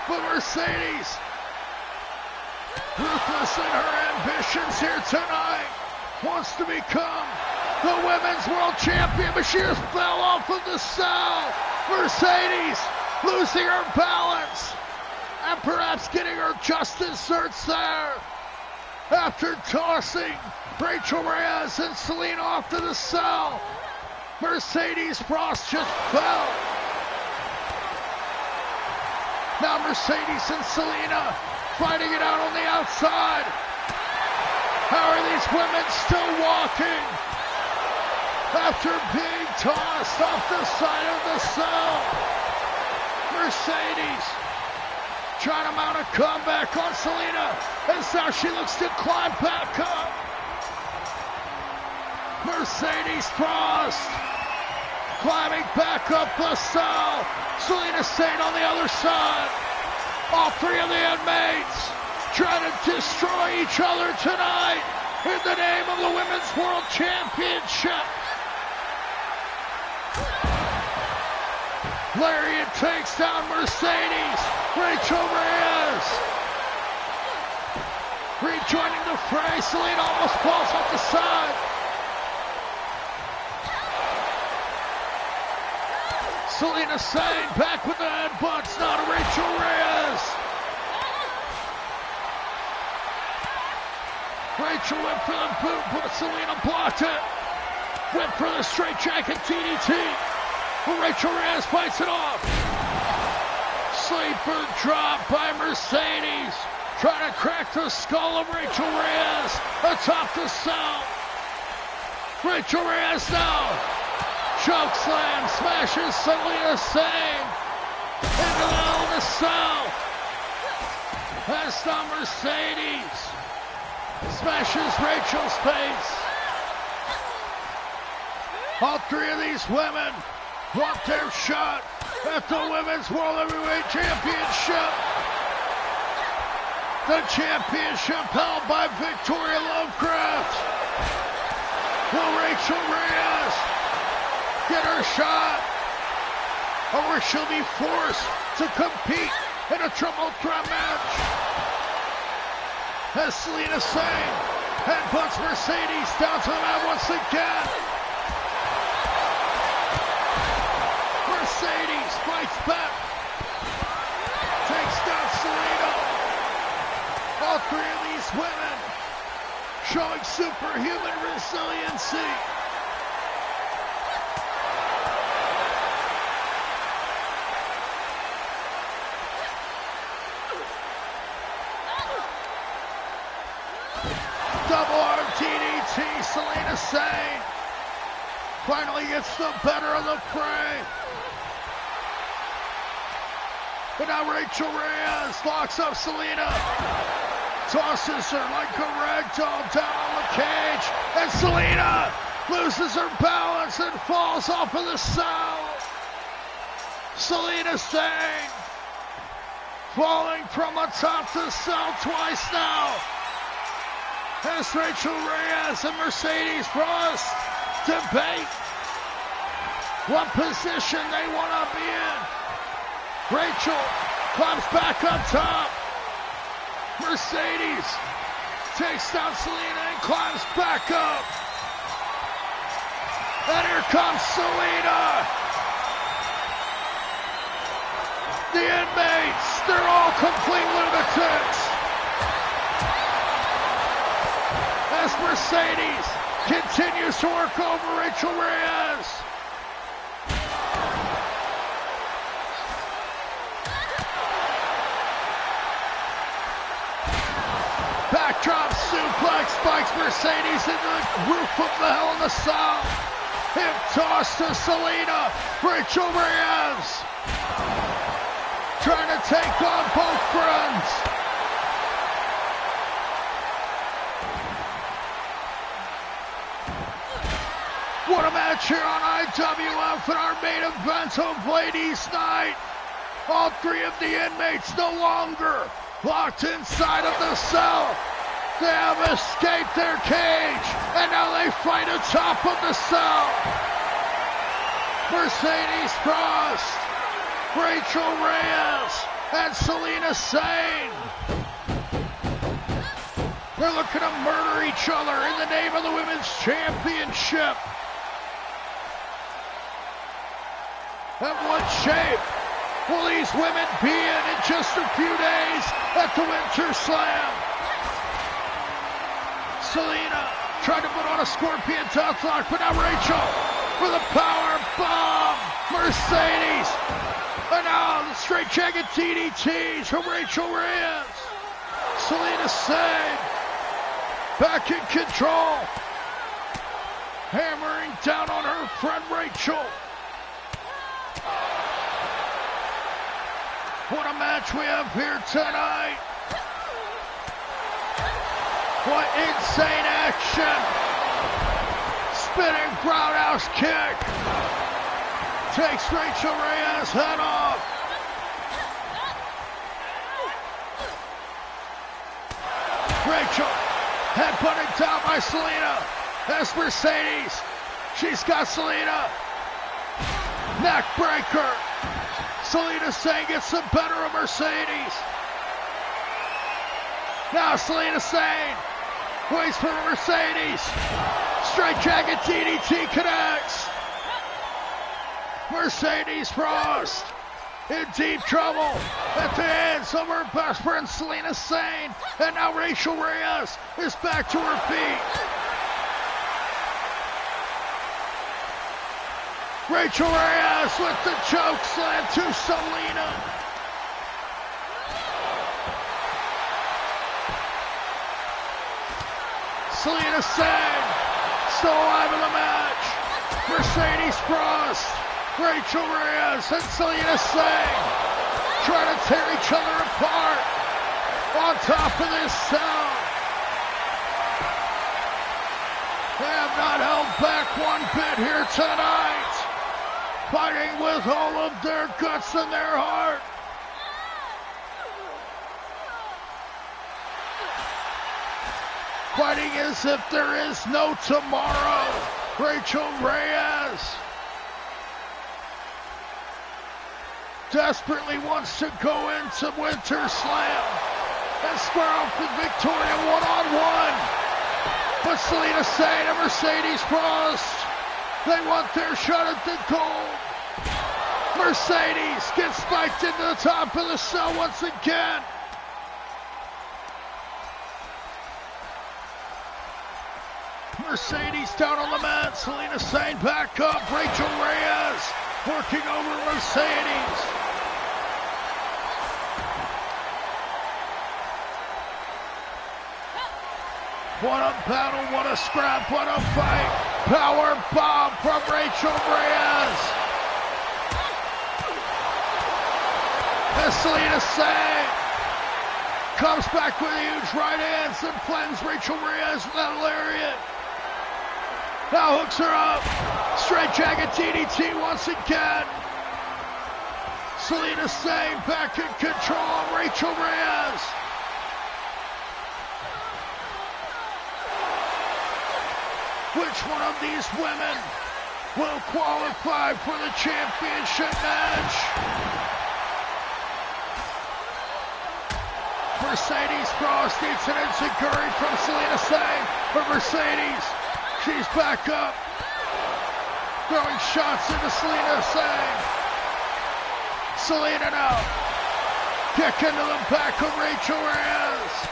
But Mercedes, ruthless in her ambitions here tonight, wants to become the Women's World Champion, but she just fell off of the cell. Mercedes losing her balance and perhaps getting her just desserts there after tossing Rachel Reyes and Selena off to the cell. Mercedes Frost just fell. Now Mercedes and Selena fighting it out on the outside. How are these women still walking after being tossed off the side of the cell? Mercedes trying to mount a comeback on Selena as now she looks to climb back up. Mercedes Frost climbing back up the cell. Selena Sane on the other side. All three of the inmates trying to destroy each other tonight in the name of the Women's World Championship. Lariat takes down Mercedes. Rachel Reyes rejoining the fray. Selena almost falls off the side. Selena Sane back with the headbutts. Now to Rachel Reyes. Rachel went for the boot, but Selena blocked it. Went for the straight jacket DDT. But Rachel Reyes fights it off. Sleeper drop by Mercedes. Trying to crack the skull of Rachel Reyes atop the cell. Rachel Reyes now. Choke slam smashes Selena Sane into the Hell in a Cell. That's now Mercedes smashes Rachel's face. All three of these women want their shot at the Women's World Heavyweight Championship. The championship held by Victoria Lovecraft. Will Rachel Reyes get her shot? Or will she be forced to compete in a triple threat match? As Selena Sane headbutts Mercedes down to the mat once again. Mercedes fights back. Takes down Selena. All three of these women showing superhuman resiliency. Double arm DDT, Selena Sane finally gets the better of the fray. But now Rachel Reyes locks up Selena. Tosses her like a rag doll down on the cage. And Selena loses her balance and falls off of the cell. Selena Sane falling from atop the cell twice now. As Rachel Reyes and Mercedes Frost debate what position they want to be in. Rachel climbs back up top. Mercedes takes down Selena and climbs back up. And here comes Selena. The inmates, they're all complete lunatics. As Mercedes continues to work over Rachel Reyes. Backdrop suplex spikes Mercedes into the roof of the Hell in the Cell. Hip toss to Selena. Rachel Reyes trying to take on both friends. What a match here on IWF in our main event of Ladies Night. All three of the inmates no longer locked inside of the cell. They have escaped their cage, and now they fight atop of the cell. Mercedes Frost, Rachel Reyes, and Selena Sane. They're looking to murder each other in the name of the Women's Championship. And what shape will these women be in just a few days at the Winter Slam? Selena tried to put on a scorpion deathlock, but now Rachel with a power bomb. Mercedes. And now the straight jagged DDTs from Rachel Reyes. Selena Sane back in control. Hammering down on her friend Rachel. What a match we have here tonight. What insane action. Spinning roundhouse kick. Takes Rachel Reyes' head off. Rachel headbutted down by Selena. That's Mercedes. She's got Selena. Neck breaker. Selena Sane gets the better of Mercedes. Now Selena Sane waits for Mercedes. Straight jagged DDT connects. Mercedes Frost in deep trouble at the hands of her best friend Selena Sane. And now Rachel Reyes is back to her feet. Rachel Reyes with the choke slam to Selena. Selena Sane Still alive in the match. Mercedes Frost, Rachel Reyes, and Selena Singh trying to tear each other apart on top of this cell. They have not held back one bit here tonight, fighting with all of their guts and their heart. Fighting as if there is no tomorrow. Rachel Reyes desperately wants to go into Winter Slam and square off with Victoria one-on-one. But Selena Singh and Mercedes Frost, they want their shot at the gold. Mercedes gets spiked into the top of the cell once again. Mercedes down on the mat. Selena Singh back up. Rachel Reyes working over Mercedes. What a battle, what a scrap, what a fight. Power bomb from Rachel Reyes. And Selena Singh comes back with huge right hands and flattens Rachel Reyes with that lariat. Now hooks her up. Straight jacket DDT once again. Selena Singh back in control of Rachel Reyes. Which one of these women will qualify for the championship match? Mercedes Frost needs an enziguri from Selena Singh. But Mercedes, she's back up. Throwing shots into Selena Singh. Selena now. Kick into the back of Rachel Reyes.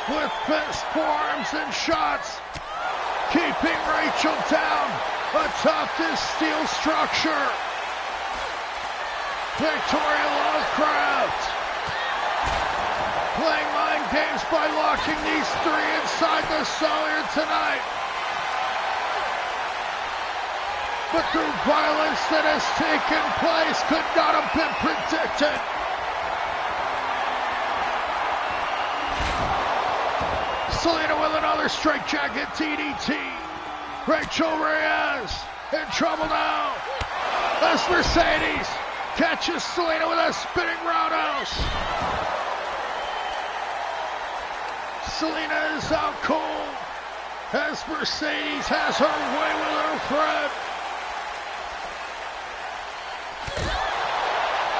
With fist forearms and shots, keeping Rachel down atop this steel structure. Victoria Lovecraft playing mind games by locking these three inside the cell here tonight. But the violence that has taken place could not have been predicted. Selena with another straight jacket DDT. Rachel Reyes in trouble now. As Mercedes catches Selena with a spinning roundhouse. Selena is out cold as Mercedes has her way with her friend.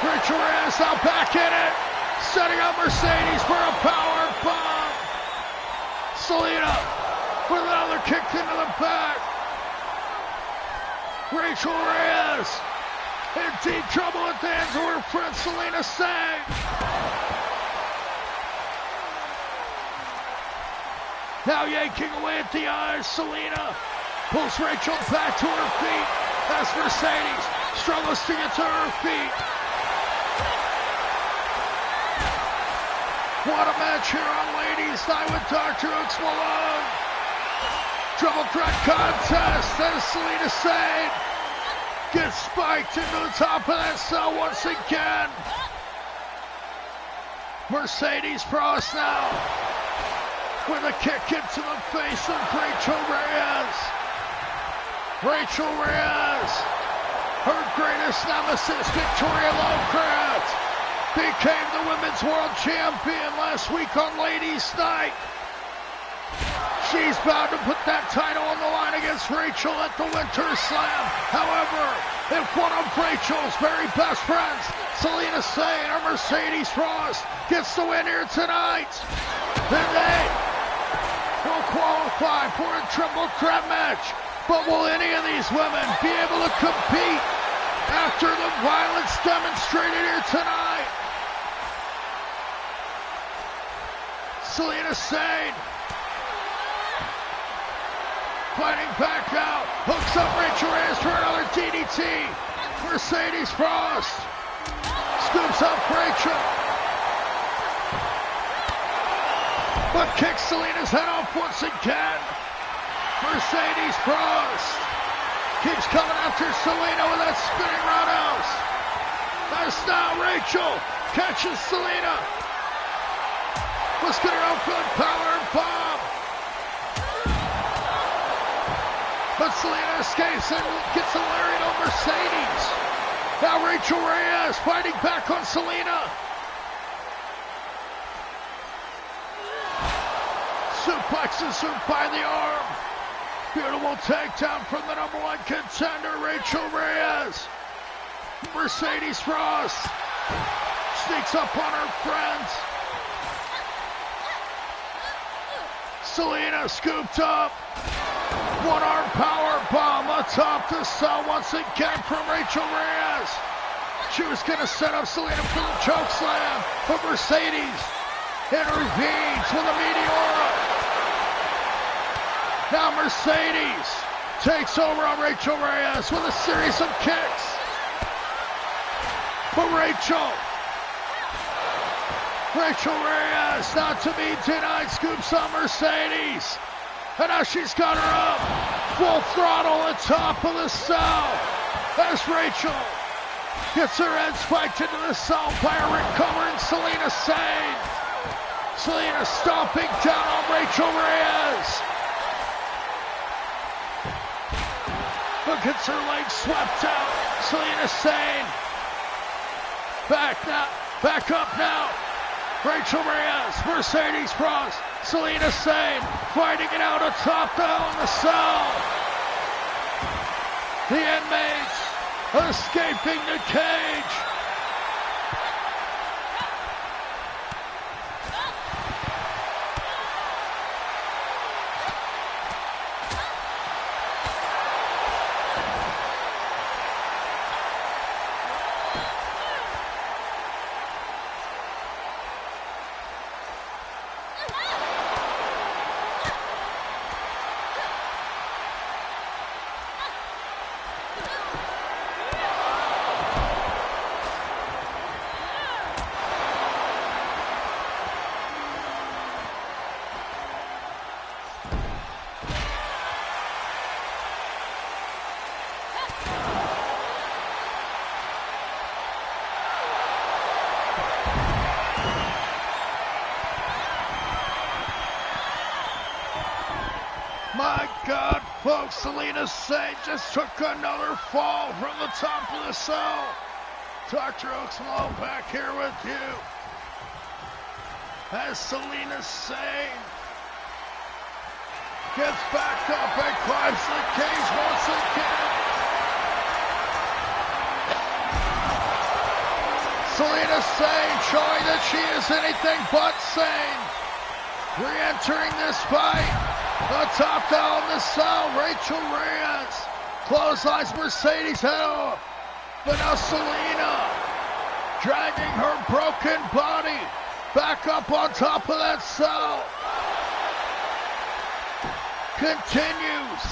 Rachel Reyes out back in it, setting up Mercedes for a power bomb. Selena with another kick into the back. Rachel Reyes in deep trouble at the hands of her friend Selena Singh. Now yanking away at the eyes, Selena pulls Rachel back to her feet as Mercedes struggles to get to her feet. What a match here on Ladies Night with DrHooksMalone. Triple threat contest as Selena Singh gets spiked into the top of that cell once again. Mercedes Frost now with a kick into the face of Rachel Reyes. Rachel Reyes, her greatest nemesis, Victoria Lovecraft, became the Women's World Champion last week on Ladies Night. She's bound to put that title on the line against Rachel at the Winter Slam. However, if one of Rachel's very best friends, Selena Singh or Mercedes Frost, gets the win here tonight, then they will qualify for a triple threat match. But will any of these women be able to compete after the violence demonstrated here tonight? Selena Singh fighting back out, hooks up Rachel Reyes for another DDT. Mercedes Frost scoops up Rachel. but kicks Selena's head off once again. Mercedes Frost keeps coming after Selena with that spinning roundhouse. As now Rachel catches Selena. Let's get her out for the power bomb. But Selena escapes and gets a lariat on Mercedes. Now Rachel Reyes fighting back on Selena. Suplexes her by the arm. Beautiful takedown from the #1 contender, Rachel Reyes. Mercedes Frost sneaks up on her friends. Selena scooped up. One-arm power bomb atop the cell once again from Rachel Reyes. She was going to set up Selena for the choke slam, but Mercedes intervenes with a Meteora. Now Mercedes takes over on Rachel Reyes with a series of kicks. But Rachel Reyes, not to be denied, scoops on Mercedes. And now she's got her up. Full throttle on top of the cell. As Rachel gets her head spiked into the cell by a recovering Selena Sane. Selena stomping down on Rachel Reyes. But gets her legs swept out. Selena Sane. Back up now. Rachel Reyes, Mercedes Frost, Selena Sane fighting it out atop down the cell. The inmates escaping the cage. My God, folks, Selena Sane just took another fall from the top of the cell. DrHooksMalone back here with you. As Selena Sane gets back up and climbs the cage once again. Selena Sane showing that she is anything but sane. Re-entering this fight. Atop down the cell, Rachel Reyes clotheslines Mercedes head off. But now Selena dragging her broken body back up on top of that cell. Continues.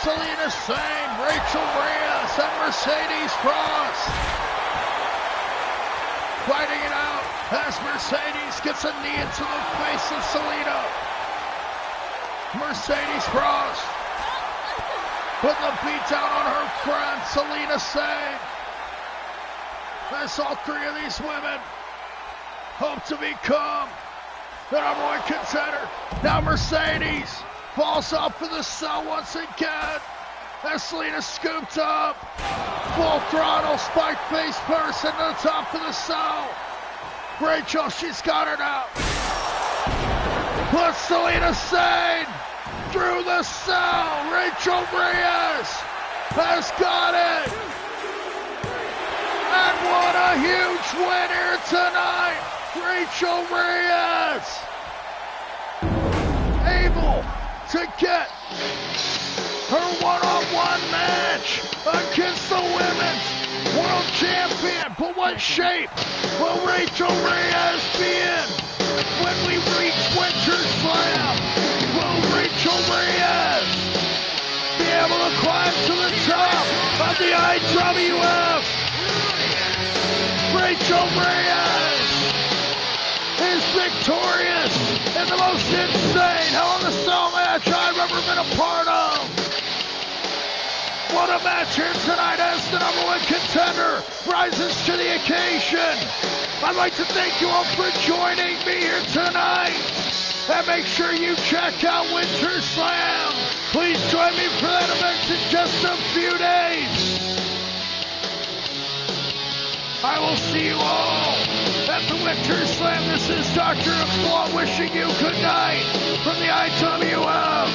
Selena Sane, Rachel Reyes, and Mercedes Frost fighting it out. As Mercedes gets a knee into the face of Selena. Mercedes Frost putting the beat down on her friend, Selena Sane. As all three of these women hope to become the #1 contender. Now Mercedes falls off of the cell once again. As Selena scooped up. Full throttle, spike face first into the top of the cell. Rachel, she's got her now. Puts Selena Sane through the cell. Rachel Reyes has got it. And what a huge win here tonight. Rachel Reyes able to get her one-on-one match against the women's world champion. But what shape will Rachel Reyes be in when we reach Winter Slam? Will Rachel Reyes be able to climb to the top of the IWF? Rachel Reyes is victorious in the most insane Hell in a Cell match I've ever been a part of. What a match here tonight as the #1 contender rises to the occasion. I'd like to thank you all for joining me here tonight. And make sure you check out Winter Slam. Please join me for that event in just a few days. I will see you all at the Winter Slam. This is Dr. Claw wishing you good night from the IWF.